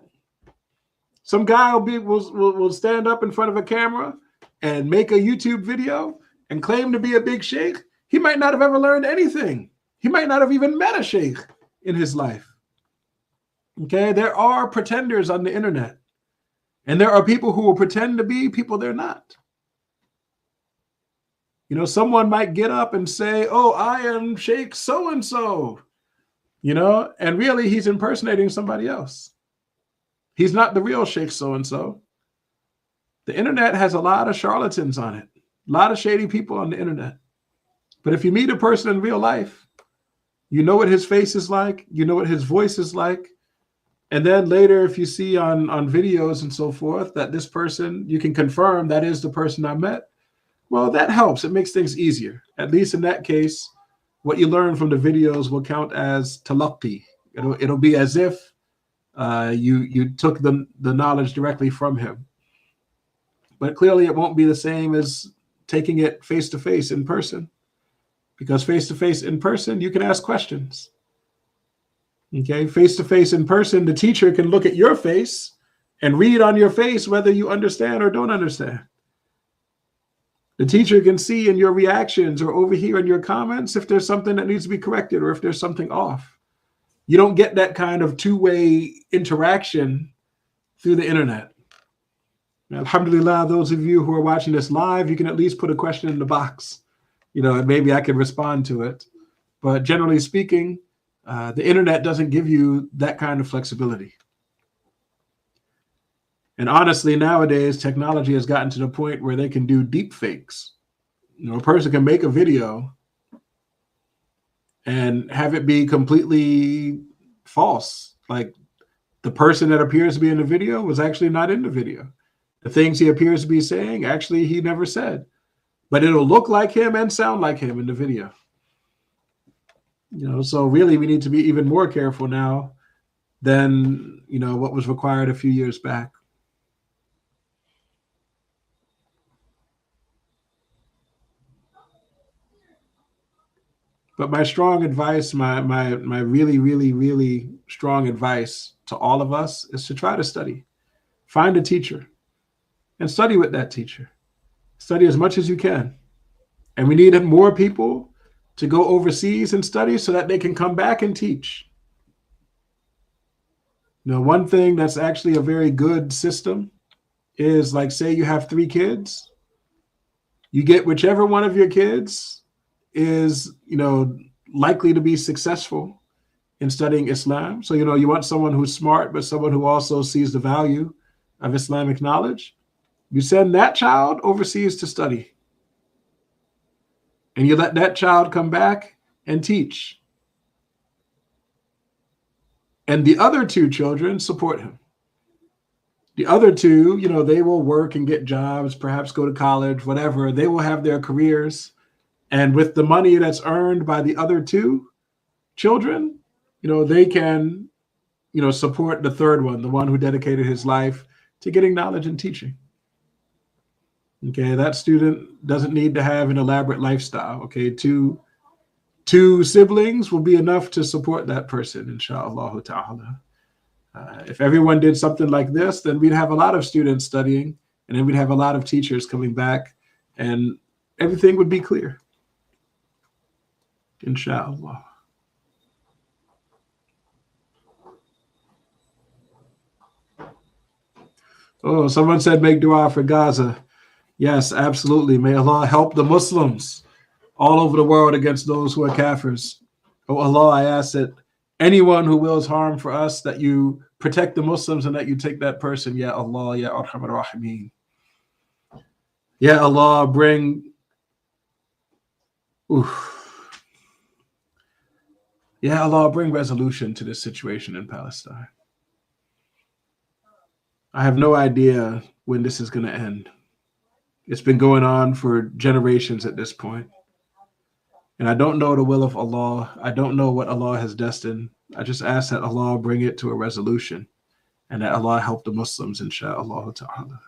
Some guy will stand up in front of a camera and make a YouTube video and claim to be a big sheikh. He might not have ever learned anything. He might not have even met a sheikh in his life. Okay, there are pretenders on the internet. And there are people who will pretend to be people they're not. Someone might get up and say, oh, I am Sheikh so-and-so, and really he's impersonating somebody else. He's not the real Shaykh so-and-so. The internet has a lot of charlatans on it, a lot of shady people on the internet. But if you meet a person in real life, you know what his face is like, you know what his voice is like. And then later, if you see on videos and so forth that this person, you can confirm that is the person I met, well, that helps. It makes things easier. At least in that case, what you learn from the videos will count as talaqi. It'll be as if you took the knowledge directly from him. But clearly it won't be the same as taking it face-to-face in person, because face-to-face in person, you can ask questions. Okay, face-to-face in person, the teacher can look at your face and read on your face whether you understand or don't understand. The teacher can see in your reactions or overhear in your comments if there's something that needs to be corrected or if there's something off. You don't get that kind of two-way interaction through the internet. Now, alhamdulillah, those of you who are watching this live, you can at least put a question in the box, and maybe I can respond to it. But generally speaking, the internet doesn't give you that kind of flexibility. And honestly, nowadays, technology has gotten to the point where they can do deep fakes. A person can make a video and have it be completely false. Like the person that appears to be in the video was actually not in the video. The things he appears to be saying, actually, he never said. But it'll look like him and sound like him in the video. So really we need to be even more careful now than, what was required a few years back. But my strong advice, my really, really, really strong advice to all of us is to try to study. Find a teacher and study with that teacher. Study as much as you can. And we need more people to go overseas and study so that they can come back and teach. One thing that's actually a very good system is, like, say you have 3 kids, you get whichever one of your kids is, likely to be successful in studying Islam. So, you want someone who's smart, but someone who also sees the value of Islamic knowledge. You send that child overseas to study. And you let that child come back and teach. And the other 2 children support him. The other 2, they will work and get jobs, perhaps go to college, whatever. They will have their careers. And with the money that's earned by the other 2 children, they can, support the third one, the one who dedicated his life to getting knowledge and teaching. Okay, that student doesn't need to have an elaborate lifestyle. Okay, two siblings will be enough to support that person, inshallah ta'ala. If everyone did something like this, then we'd have a lot of students studying, and then we'd have a lot of teachers coming back, and everything would be clear, inshallah. Oh, someone said make dua for Gaza. Yes, absolutely. May Allah help the Muslims all over the world against those who are kafirs. Oh Allah, I ask that anyone who wills harm for us, that you protect the Muslims and that you take that person. Ya Allah, Ya Arhamar Rahimeen. Ya Allah, bring... Ya Allah, bring resolution to this situation in Palestine. I have no idea when this is going to end. It's been going on for generations at this point. And I don't know the will of Allah. I don't know what Allah has destined. I just ask that Allah bring it to a resolution and that Allah help the Muslims, insha'Allah ta'ala.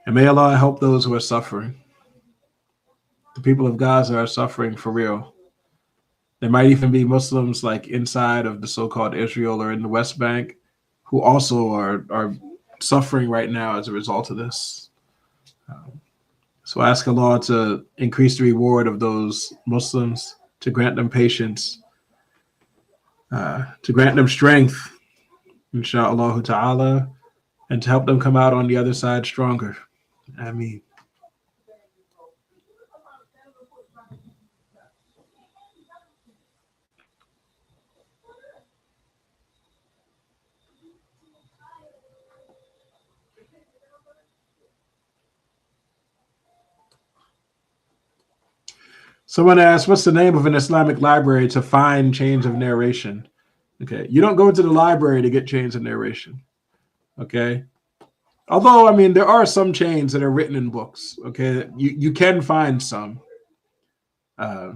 And may Allah help those who are suffering. The people of Gaza are suffering for real. There might even be Muslims like inside of the so-called Israel or in the West Bank who also are suffering right now as a result of this. So ask Allah to increase the reward of those Muslims, to grant them patience, to grant them strength, insha'Allah ta'ala, and to help them come out on the other side stronger. Ameen. Someone asked, what's the name of an Islamic library to find chains of narration? Okay, you don't go to the library to get chains of narration. Okay, although, I mean, there are some chains that are written in books. Okay, you can find some. But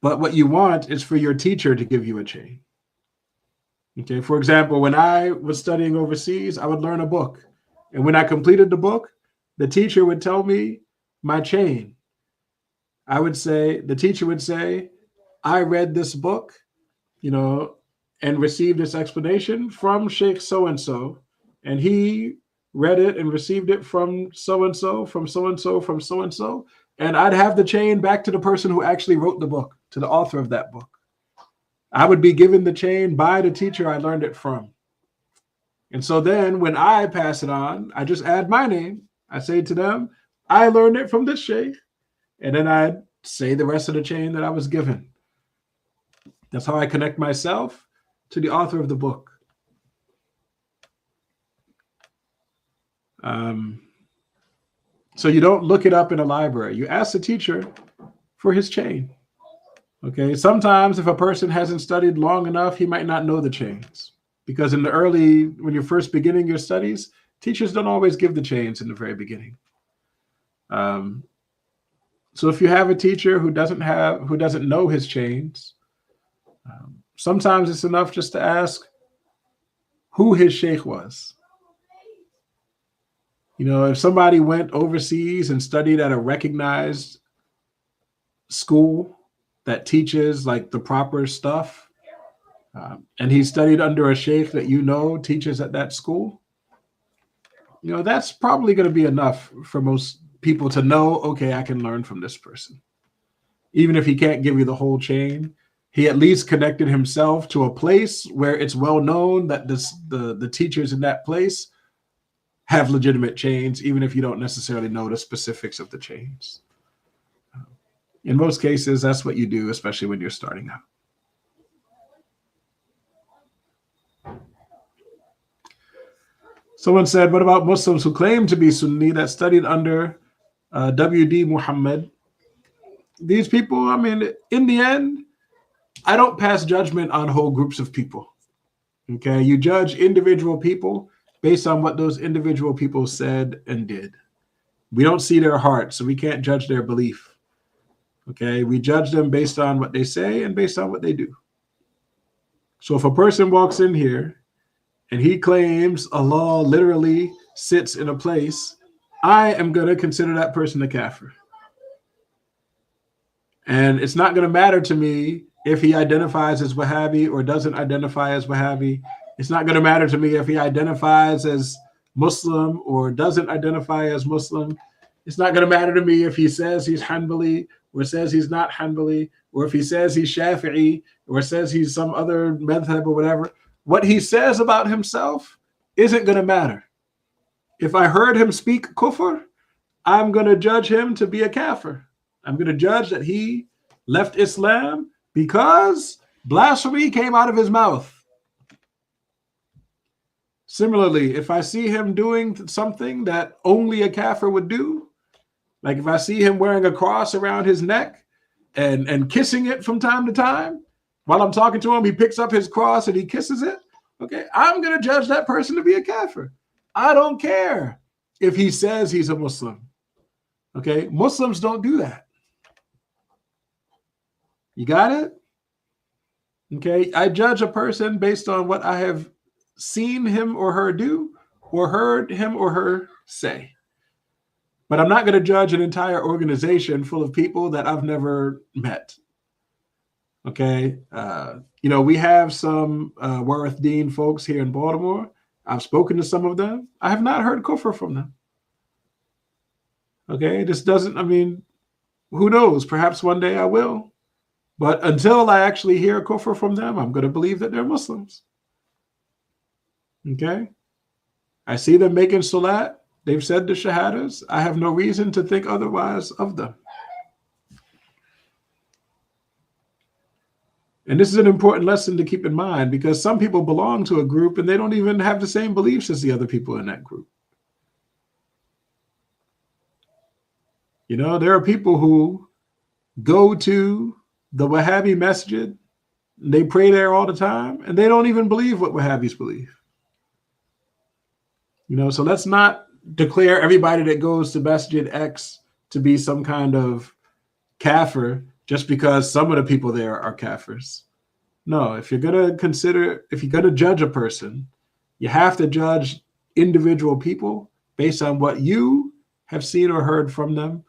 what you want is for your teacher to give you a chain. Okay, for example, when I was studying overseas, I would learn a book. And when I completed the book, the teacher would tell me my chain. The teacher would say, I read this book, and received this explanation from Shaykh so-and-so. And he read it and received it from so-and-so, from so-and-so, from so-and-so. And I'd have the chain back to the person who actually wrote the book, to the author of that book. I would be given the chain by the teacher I learned it from. And so then when I pass it on, I just add my name. I say to them, I learned it from this Shaykh. And then I say the rest of the chain that I was given. That's how I connect myself to the author of the book. So you don't look it up in a library. You ask the teacher for his chain. Okay, sometimes if a person hasn't studied long enough, he might not know the chains. Because when you're first beginning your studies, teachers don't always give the chains in the very beginning. So if you have a teacher who doesn't know his chains, sometimes it's enough just to ask who his Shaykh was. If somebody went overseas and studied at a recognized school that teaches like the proper stuff, and he studied under a Shaykh that teaches at that school, that's probably going to be enough for most people to know, okay, I can learn from this person. Even if he can't give you the whole chain, he at least connected himself to a place where it's well known that the teachers in that place have legitimate chains, even if you don't necessarily know the specifics of the chains. In most cases, that's what you do, especially when you're starting out. Someone said, what about Muslims who claim to be Sunni that studied under W.D. Muhammad? These people, I mean, in the end, I don't pass judgment on whole groups of people. Okay, you judge individual people based on what those individual people said and did. We don't see their heart, so we can't judge their belief. Okay, we judge them based on what they say and based on what they do. So if a person walks in here and he claims Allah literally sits in a place, I am going to consider that person a kafir. And it's not going to matter to me if he identifies as Wahhabi or doesn't identify as Wahhabi. It's not going to matter to me if he identifies as Muslim or doesn't identify as Muslim. It's not going to matter to me if he says he's Hanbali or says he's not Hanbali, or if he says he's Shafi'i or says he's some other madhab or whatever. What he says about himself isn't going to matter. If I heard him speak kufr, I'm going to judge him to be a kafir. I'm going to judge that he left Islam because blasphemy came out of his mouth. Similarly, if I see him doing something that only a kafir would do, like if I see him wearing a cross around his neck and kissing it from time to time, while I'm talking to him, he picks up his cross and he kisses it. Okay, I'm going to judge that person to be a kafir. I don't care if he says he's a Muslim. Okay, Muslims don't do that. You got it? Okay, I judge a person based on what I have seen him or her do or heard him or her say. But I'm not going to judge an entire organization full of people that I've never met. Okay, we have some Warith Deen folks here in Baltimore. I've spoken to some of them. I have not heard kufr from them. Okay, this doesn't, I mean, who knows? Perhaps one day I will. But until I actually hear kufr from them, I'm going to believe that they're Muslims. Okay? I see them making salat. They've said the shahadas. I have no reason to think otherwise of them. And this is an important lesson to keep in mind because some people belong to a group and they don't even have the same beliefs as the other people in that group. There are people who go to the Wahhabi masjid, they pray there all the time, and they don't even believe what Wahhabis believe. So let's not declare everybody that goes to Masjid X to be some kind of kafir just because some of the people there are kafirs. No, if you're going to judge a person, you have to judge individual people based on what you have seen or heard from them.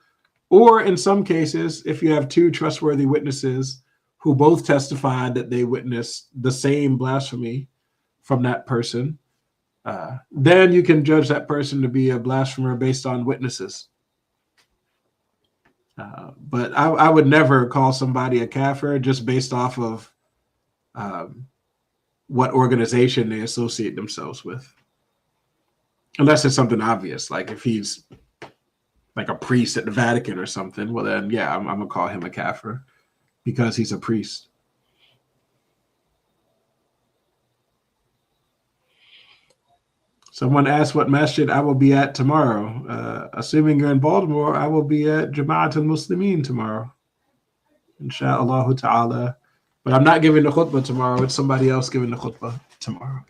Or in some cases, if you have two trustworthy witnesses who both testified that they witnessed the same blasphemy from that person, then you can judge that person to be a blasphemer based on witnesses. But I would never call somebody a kafir just based off of what organization they associate themselves with. Unless it's something obvious, like if he's like a priest at the Vatican or something, well then, yeah, I'm going to call him a kafir because he's a priest. Someone asked what masjid I will be at tomorrow. Assuming you're in Baltimore, I will be at Jama'at al-Muslimin tomorrow. Insha'Allah ta'ala. But I'm not giving the khutbah tomorrow. It's somebody else giving the khutbah tomorrow.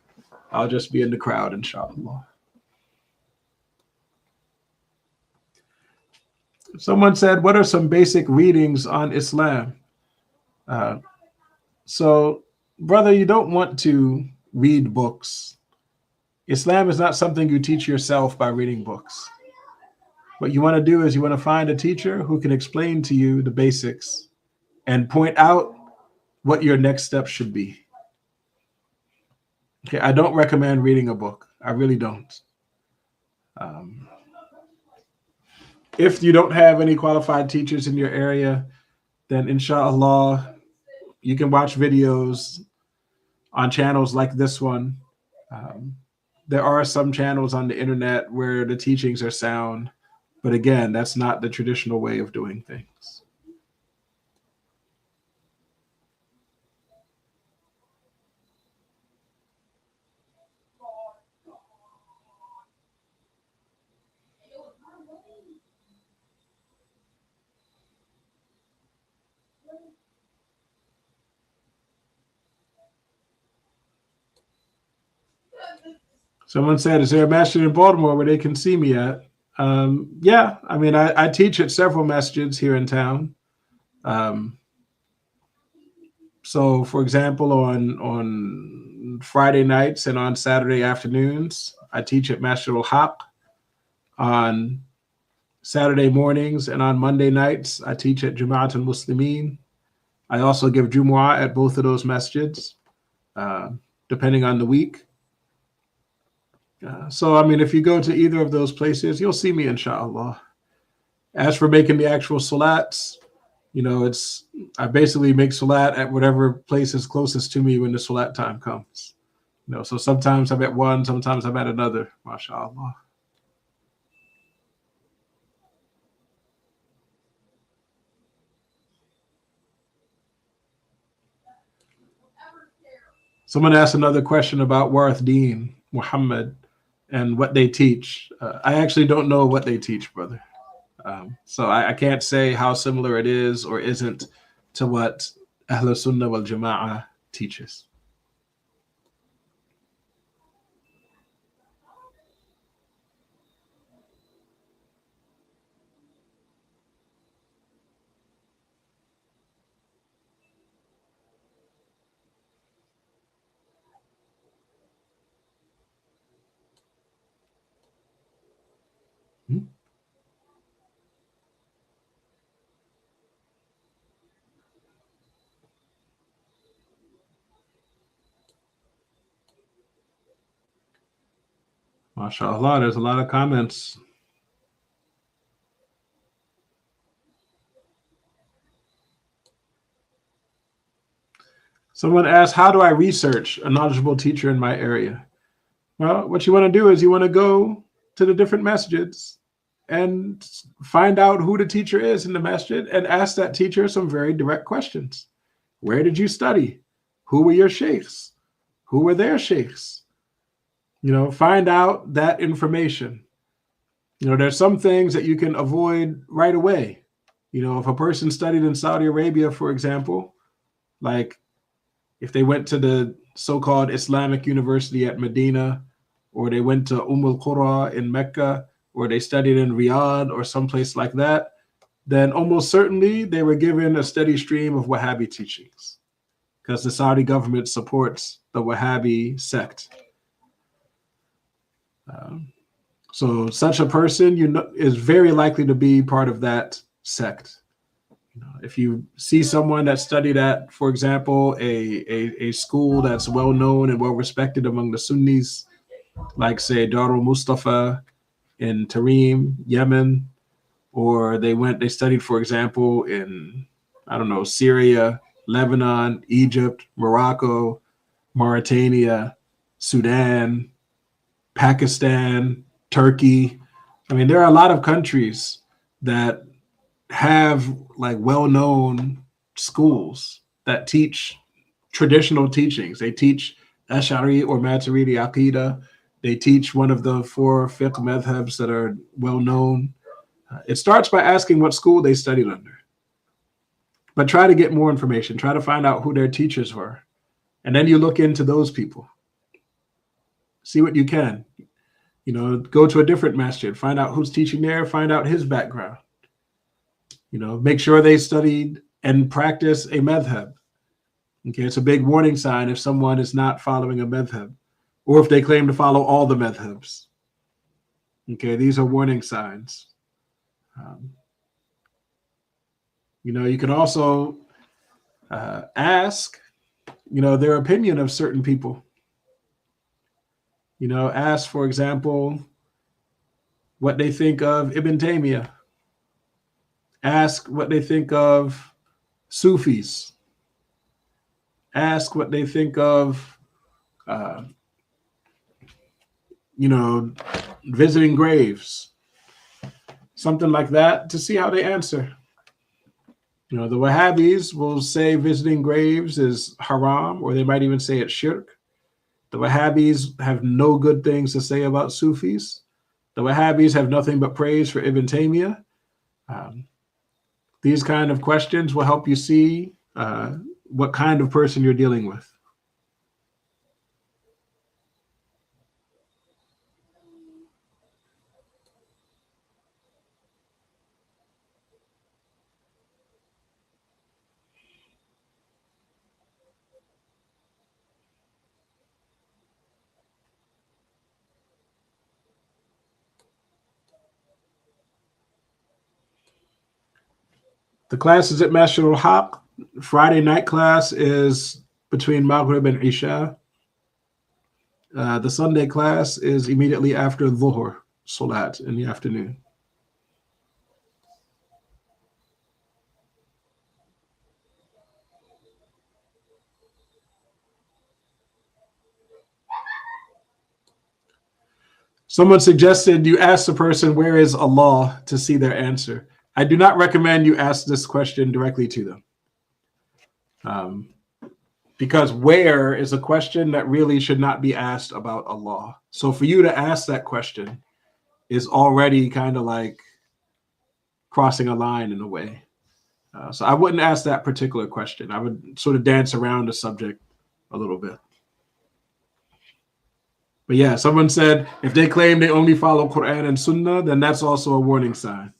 I'll just be in the crowd, insha'Allah. Someone said, what are some basic readings on Islam? So, brother, you don't want to read books. Islam is not something you teach yourself by reading books. What you want to do is you want to find a teacher who can explain to you the basics and point out what your next step should be. Okay, I don't recommend reading a book. I really don't. If you don't have any qualified teachers in your area, then inshallah, you can watch videos on channels like this one. There are some channels on the internet where the teachings are sound, but again, that's not the traditional way of doing things. Someone said, is there a masjid in Baltimore where they can see me at? Yeah, I mean, I teach at several masjids here in town. So, for example, on Friday nights and on Saturday afternoons, I teach at Masjid al-Haq. On Saturday mornings and on Monday nights, I teach at Jama'at al-Muslimin. I also give Jumu'ah at both of those masjids, depending on the week. So, I mean, if you go to either of those places, you'll see me, inshallah. As for making the actual salats, I basically make salat at whatever place is closest to me when the salat time comes. So sometimes I'm at one, sometimes I'm at another, mashallah. Someone asked another question about Warith Deen, Muhammad, and what they teach. I actually don't know what they teach, brother. So I can't say how similar it is or isn't to what Ahl Sunnah wal Jama'ah teaches. MashaAllah, there's a lot of comments. Someone asked, how do I research a knowledgeable teacher in my area? Well, what you want to do is you want to go to the different masjids and find out who the teacher is in the masjid and ask that teacher some very direct questions. Where did you study? Who were your sheikhs? Who were their sheikhs? Find out that information. There's some things that you can avoid right away. If a person studied in Saudi Arabia, for example, like if they went to the so-called Islamic University at Medina, or they went to Qura in Mecca, or they studied in Riyadh or someplace like that, then almost certainly they were given a steady stream of Wahhabi teachings because the Saudi government supports the Wahhabi sect. So such a person, is very likely to be part of that sect. If you see someone that studied at, for example, a school that's well known and well respected among the Sunnis, like say Darul Mustafa in Tarim, Yemen, or they studied, for example, in, I don't know, Syria, Lebanon, Egypt, Morocco, Mauritania, Sudan, Pakistan, Turkey. I mean, there are a lot of countries that have like well-known schools that teach traditional teachings. They teach Ash'ari or Maturidi Aqidah. They teach one of the 4 fiqh madhabs that are well known. It starts by asking what school they studied under. But try to get more information. Try to find out who their teachers were. And then you look into those people. See what you can. Go to a different masjid. Find out who's teaching there. Find out his background. Make sure they studied and practice a madhab. Okay, it's a big warning sign if someone is not following a madhab, or if they claim to follow all the madhabs. Okay, these are warning signs. You can also ask, their opinion of certain people. Ask, for example, what they think of Ibn Taymiyyah. Ask what they think of Sufis. Ask what they think of, visiting graves. Something like that, to see how they answer. The Wahhabis will say visiting graves is haram, or they might even say it's shirk. The Wahhabis have no good things to say about Sufis. The Wahhabis have nothing but praise for Ibn Taymiyyah. These kind of questions will help you see what kind of person you're dealing with. The class is at Masjid al-Haq. Friday night class is between Maghrib and Isha. The Sunday class is immediately after Dhuhr, Salat, in the afternoon. Someone suggested you ask the person, where is Allah, to see their answer. I do not recommend you ask this question directly to them. Because where is a question that really should not be asked about Allah. So for you to ask that question is already kind of like crossing a line in a way. So I wouldn't ask that particular question. I would sort of dance around the subject a little bit. But yeah, someone said if they claim they only follow Quran and Sunnah, then that's also a warning sign.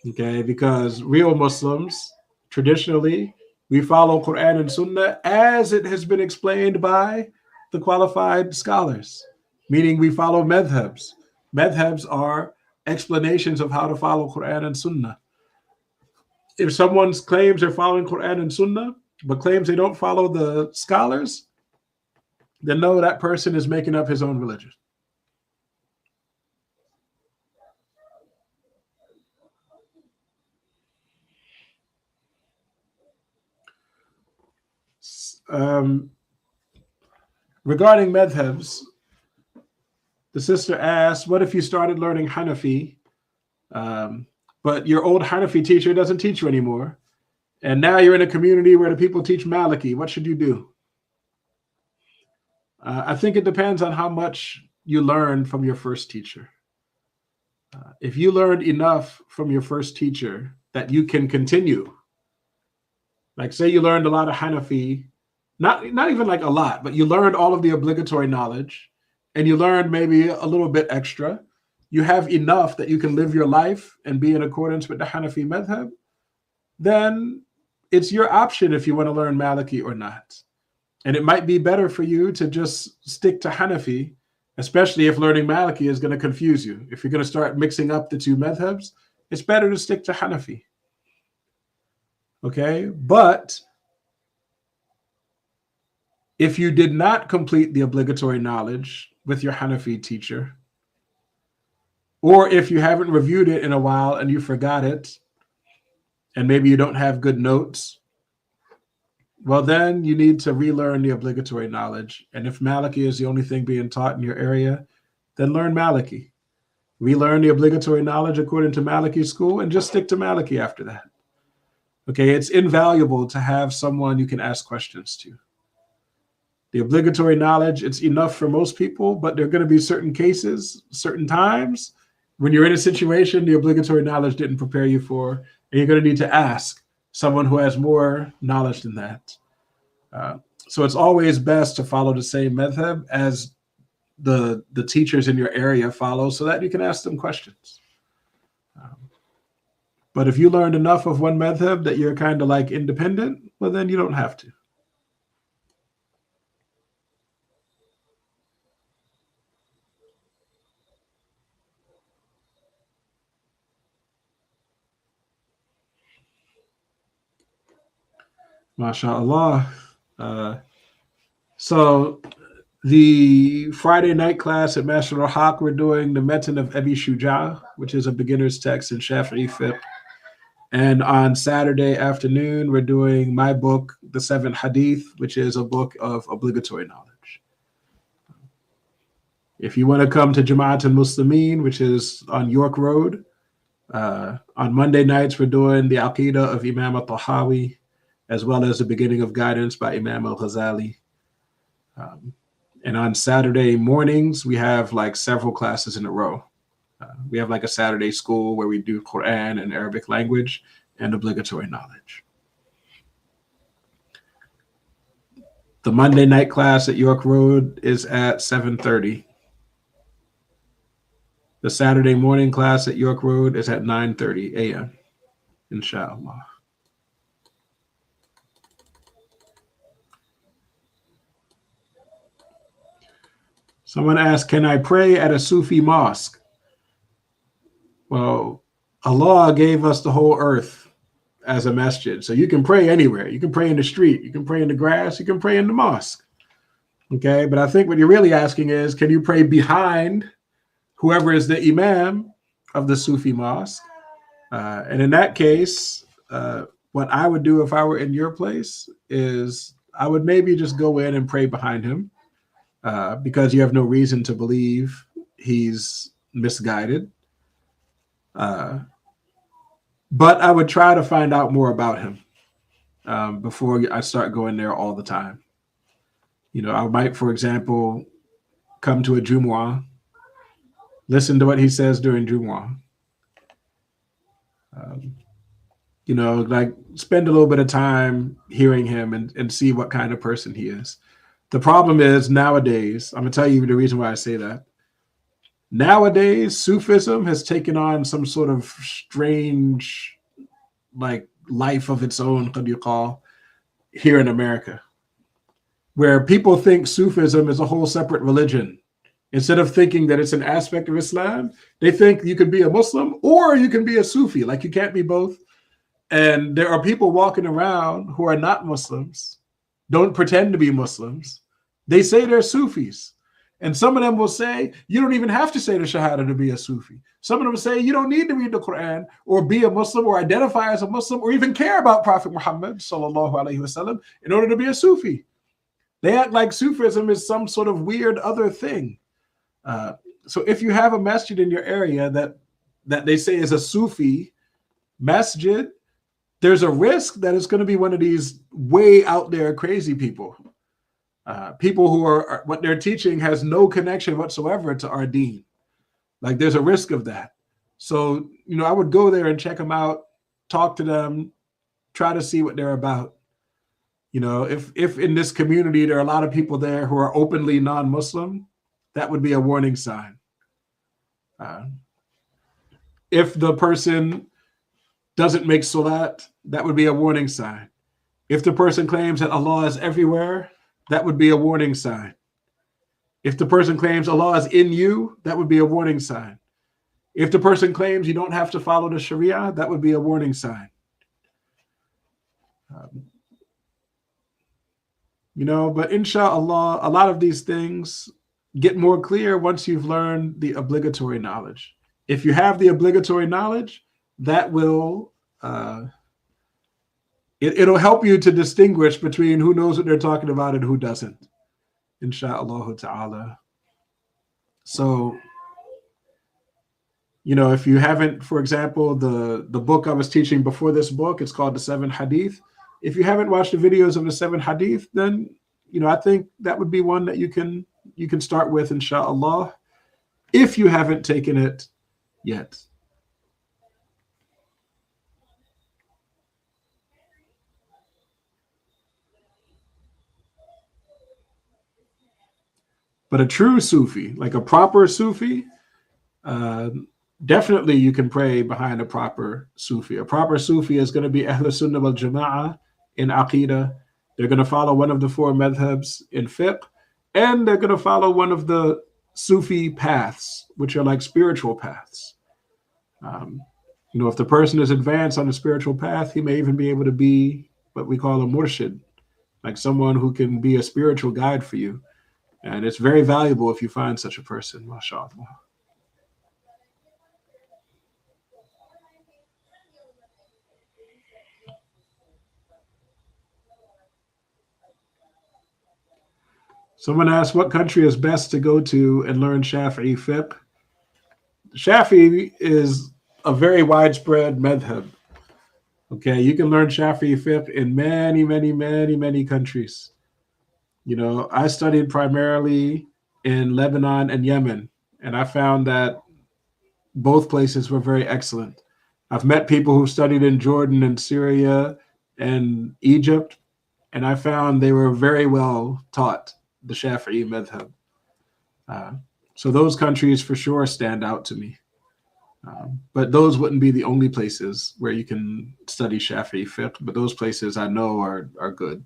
Okay, because real Muslims, traditionally, we follow Quran and Sunnah as it has been explained by the qualified scholars, meaning we follow madhabs. Madhabs are explanations of how to follow Quran and Sunnah. If someone claims they're following Quran and Sunnah, but claims they don't follow the scholars, then no, that person is making up his own religion. Regarding madhabs, the sister asked, what if you started learning Hanafi, but your old Hanafi teacher doesn't teach you anymore, and now you're in a community where the people teach Maliki? What should you do? I think it depends on how much you learned from your first teacher. If you learned enough from your first teacher that you can continue. Like say you learned a lot of Hanafi, not even like a lot, but you learned all of the obligatory knowledge and you learned maybe a little bit extra. You have enough that you can live your life and be in accordance with the Hanafi madhab, then it's your option if you want to learn Maliki or not. And it might be better for you to just stick to Hanafi, especially if learning Maliki is going to confuse you. If you're going to start mixing up the two madhabs, it's better to stick to Hanafi. Okay? But if you did not complete the obligatory knowledge with your Hanafi teacher, or if you haven't reviewed it in a while and you forgot it, and maybe you don't have good notes, well, then you need to relearn the obligatory knowledge. And if Maliki is the only thing being taught in your area, then learn Maliki. Relearn the obligatory knowledge according to Maliki school and just stick to Maliki after that. Okay, it's invaluable to have someone you can ask questions to. The obligatory knowledge, it's enough for most people, but there are going to be certain cases, certain times when you're in a situation the obligatory knowledge didn't prepare you for, and you're going to need to ask someone who has more knowledge than that. So it's always best to follow the same madhab as the teachers in your area follow so that you can ask them questions. But if you learned enough of one madhab that you're kind of like independent, well, then you don't have to. MashaAllah. So the Friday night class at Master al-Haq, we're doing the Metan of Abi Shuja, which is a beginner's text in Shafi'i fiqh. And on Saturday afternoon, we're doing my book, The Seven Hadith, which is a book of obligatory knowledge. If you want to come to Jama'at al-Muslimin, which is on York Road, on Monday nights, we're doing the Aqidah of Imam al-Tahawi, as well as the beginning of guidance by Imam al-Ghazali. And on Saturday mornings, we have like several classes in a row. We have like a Saturday school where we do Quran and Arabic language and obligatory knowledge. The Monday night class at York Road is at 7:30. The Saturday morning class at York Road is at 9:30 a.m. Inshallah. Someone asked, can I pray at a Sufi mosque? Well, Allah gave us the whole earth as a masjid. So you can pray anywhere. You can pray in the street. You can pray in the grass. You can pray in the mosque. Okay, but I think what you're really asking is, can you pray behind whoever is the imam of the Sufi mosque? And in that case, what I would do if I were in your place is I would maybe just go in and pray behind him. Because you have no reason to believe he's misguided. But I would try to find out more about him before I start going there all the time. You know, I might, for example, come to a Jumu'ah, listen to what he says during Jumu'ah. You know, like spend a little bit of time hearing him and see what kind of person he is. The problem is nowadays, I'm going to tell you the reason why I say that. Nowadays, Sufism has taken on some sort of strange, like, life of its own, what do you call, here in America, where people think Sufism is a whole separate religion. Instead of thinking that it's an aspect of Islam, they think you could be a Muslim or you can be a Sufi, like you can't be both. And there are people walking around who are not Muslims, don't pretend to be Muslims. They say they're Sufis. And some of them will say, you don't even have to say the Shahada to be a Sufi. Some of them will say, you don't need to read the Quran or be a Muslim or identify as a Muslim or even care about Prophet Muhammad sallallahu alaihi wasallam in order to be a Sufi. They act like Sufism is some sort of weird other thing. So if you have a masjid in your area that they say is a Sufi masjid, there's a risk that it's going to be one of these way out there crazy people. People who are what they're teaching has no connection whatsoever to our deen. Like there's a risk of that. So, you know, I would go there and check them out talk to them, try to see what they're about. If in this community there are a lot of people there who are openly non-Muslim, that would be a warning sign. If the person doesn't make salat, that would be a warning sign. If the person claims that Allah is everywhere, that would be a warning sign. If the person claims Allah is in you, that would be a warning sign. If the person claims you don't have to follow the Sharia, that would be a warning sign. But inshallah, a lot of these things get more clear once you've learned the obligatory knowledge. If you have the obligatory knowledge, that will it'll help you to distinguish between who knows what they're talking about and who doesn't, inshallah ta'ala. So, if you haven't, for example, the book I was teaching before this book, it's called The 7 Hadith. If you haven't watched the videos of the 7 Hadith, then, I think that would be one that you can start with, inshallah, if you haven't taken it yet. But a true Sufi, like a proper Sufi, definitely you can pray behind a proper Sufi. A proper Sufi is going to be Ahl Sunnah wal Jama'ah in Aqidah. They're going to follow one of the 4 madhabs in fiqh, and they're going to follow one of the Sufi paths, which are like spiritual paths. If the person is advanced on the spiritual path, he may even be able to be what we call a murshid, like someone who can be a spiritual guide for you. And it's very valuable if you find such a person, mashallah. Someone asked, what country is best to go to and learn Shafi'i fiqh? Shafi'i is a very widespread madhab. Okay, you can learn Shafi'i fiqh in many, many, many, many countries. I studied primarily in Lebanon and Yemen, and I found that both places were very excellent. I've met people who studied in Jordan and Syria and Egypt, and I found they were very well taught the Shafi'i madhab. So those countries for sure stand out to me. But those wouldn't be the only places where you can study Shafi'i fiqh, but those places I know are good.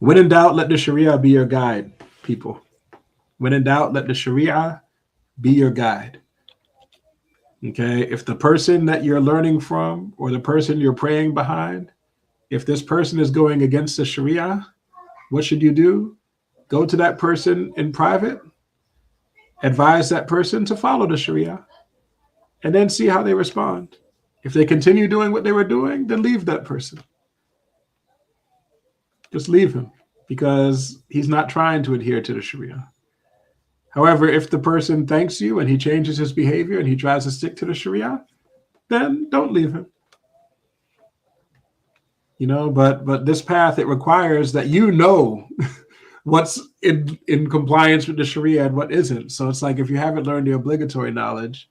When in doubt, let the Sharia be your guide, people. When in doubt, let the Sharia be your guide. Okay, if the person that you're learning from or the person you're praying behind, if this person is going against the Sharia, what should you do? Go to that person in private, advise that person to follow the Sharia, and then see how they respond. If they continue doing what they were doing, then leave that person. Just leave him, because he's not trying to adhere to the Sharia. However, if the person thanks you and he changes his behavior and he tries to stick to the Sharia, then don't leave him. But this path, it requires that what's in compliance with the Sharia and what isn't. So it's like if you haven't learned the obligatory knowledge,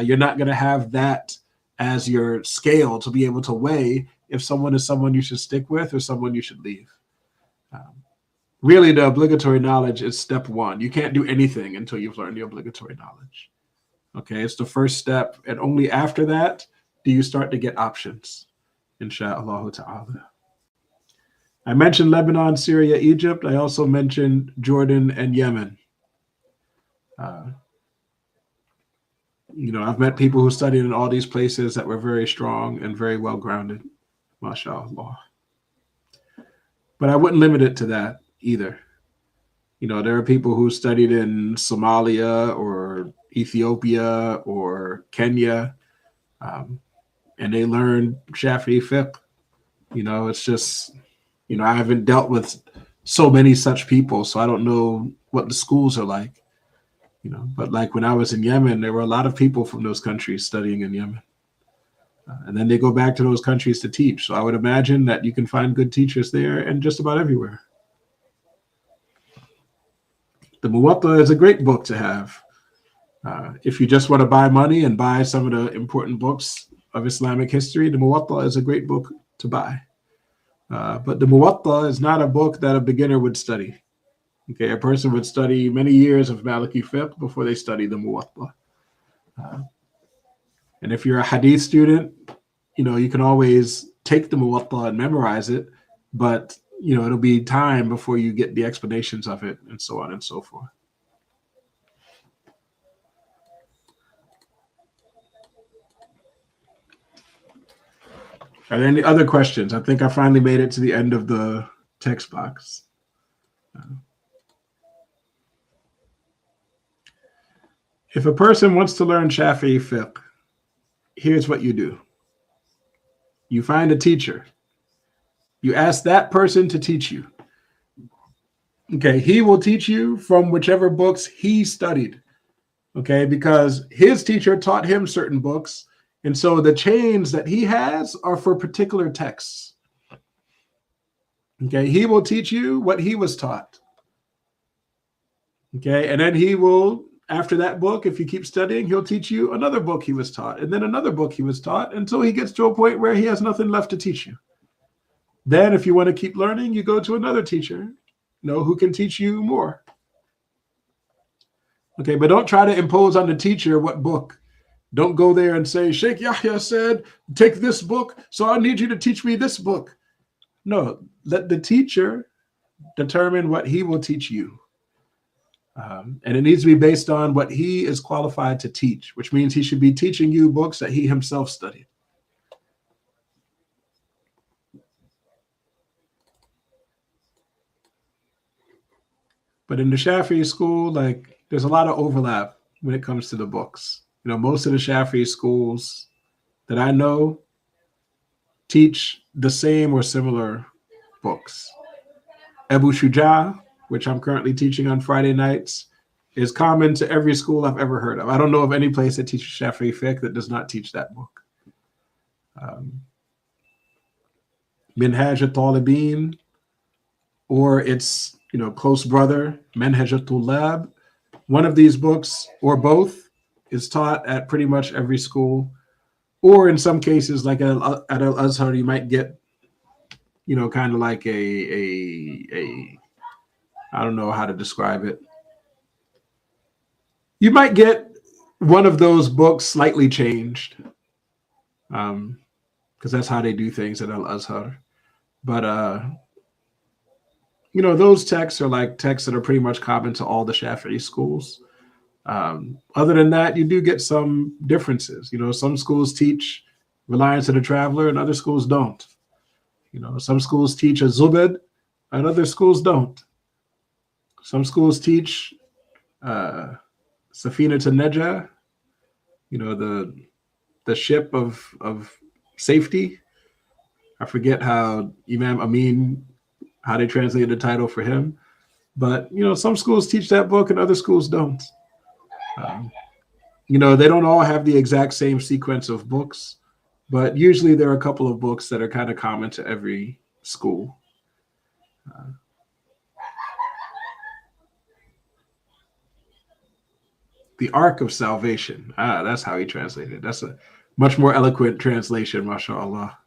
you're not going to have that as your scale to be able to weigh if someone is someone you should stick with or someone you should leave. Really, the obligatory knowledge is step one. You can't do anything until you've learned the obligatory knowledge. Okay, it's the first step. And only after that do you start to get options, insha'Allah ta'ala. I mentioned Lebanon, Syria, Egypt. I also mentioned Jordan and Yemen. I've met people who studied in all these places that were very strong and very well grounded, mashallah. But I wouldn't limit it to that either. There are people who studied in Somalia or Ethiopia or Kenya, and they learned Shafi'i fiqh. It's just, I haven't dealt with so many such people, so I don't know what the schools are like. But like when I was in Yemen, there were a lot of people from those countries studying in Yemen. And then they go back to those countries to teach. So I would imagine that you can find good teachers there and just about everywhere. The Muwatta is a great book to have. If you just want to buy money and buy some of the important books of Islamic history, the Muwatta is a great book to buy. But the Muwatta is not a book that a beginner would study. Okay, a person would study many years of Maliki fiqh before they study the Muwatta. And if you're a hadith student, you can always take the Muwatta and memorize it, but it'll be time before you get the explanations of it and so on and so forth. Are there any other questions? I think I finally made it to the end of the text box. If a person wants to learn Shafi'i fiqh, here's what you do. You find a teacher. You ask that person to teach you. Okay, he will teach you from whichever books he studied. Okay, because his teacher taught him certain books. And so the chains that he has are for particular texts. Okay, he will teach you what he was taught. Okay, and then he will, after that book, if you keep studying, he'll teach you another book he was taught, and then another book he was taught, until he gets to a point where he has nothing left to teach you. Then if you want to keep learning, you go to another teacher, who can teach you more. Okay, but don't try to impose on the teacher what book. Don't go there and say, Shaykh Yahya said, take this book, so I need you to teach me this book. No, let the teacher determine what he will teach you. And it needs to be based on what he is qualified to teach, which means he should be teaching you books that he himself studied. But in the Shafi'i school, there's a lot of overlap when it comes to the books. Most of the Shafi'i schools that I know teach the same or similar books. Abu Shuja, which I'm currently teaching on Friday nights, is common to every school I've ever heard of. I don't know of any place that teaches Shafi'i fiqh that does not teach that book. Minhaj al-Talibin, or its close brother, Manhaj al-Tullab. One of these books, or both, is taught at pretty much every school, or in some cases, like at Al-Azhar, you might get, kind of like a I don't know how to describe it. You might get one of those books slightly changed, because that's how they do things at Al-Azhar. But those texts are like texts that are pretty much common to all the Shafi'i schools. Other than that, you do get some differences. Some schools teach reliance of the traveler and other schools don't. Some schools teach a zubed and other schools don't. Some schools teach Safina to Nejah, the ship of safety. I forget how Imam Amin, how they translated the title for him. But, some schools teach that book and other schools don't. They don't all have the exact same sequence of books, but usually there are a couple of books that are kind of common to every school. The Ark of Salvation. That's how he translated it. That's a much more eloquent translation, mashallah.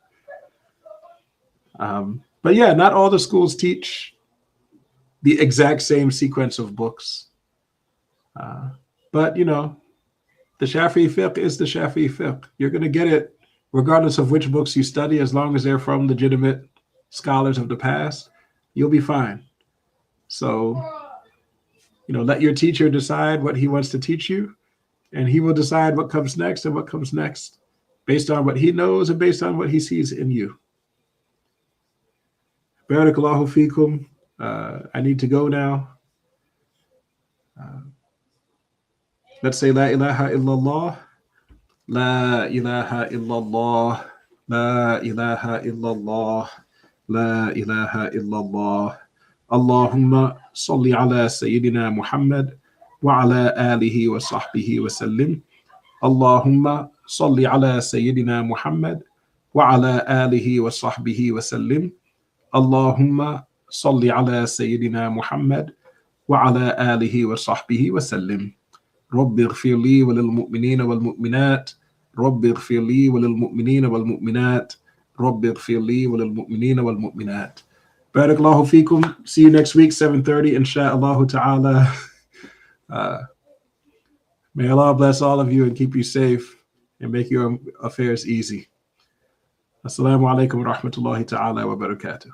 But yeah, not all the schools teach the exact same sequence of books. But, the Shafi'i fiqh is the Shafi'i fiqh. You're going to get it regardless of which books you study, as long as they're from legitimate scholars of the past, you'll be fine. So, let your teacher decide what he wants to teach you, and he will decide what comes next and what comes next based on what he knows and based on what he sees in you. Barakallahu feekum. I need to go now. Let's say La ilaha illallah, La ilaha illallah, La ilaha illallah, La ilaha illallah. Allahumma salli ala Sayyidina Muhammad wa ala alihi wa sahbihi wa sallim. Allahumma salli ala Sayyidina Muhammad wa ala alihi wa sahbihi wa sallim. Allahumma salli ala Sayyidina Muhammad وعلى آله وصحبه وسلم. رب اغفر لي وللمؤمنين والمؤمنات. رب اغفر لي وللمؤمنين والمؤمنات. رب اغفر لي وللمؤمنين والمؤمنات. Barakallahu feekum. See you next week, 7:30, insha'Allah ta'ala. May Allah bless all of you and keep you safe and make your affairs easy. Assalamu alaikum wa rahmatullahi ta'ala wa barakatuh.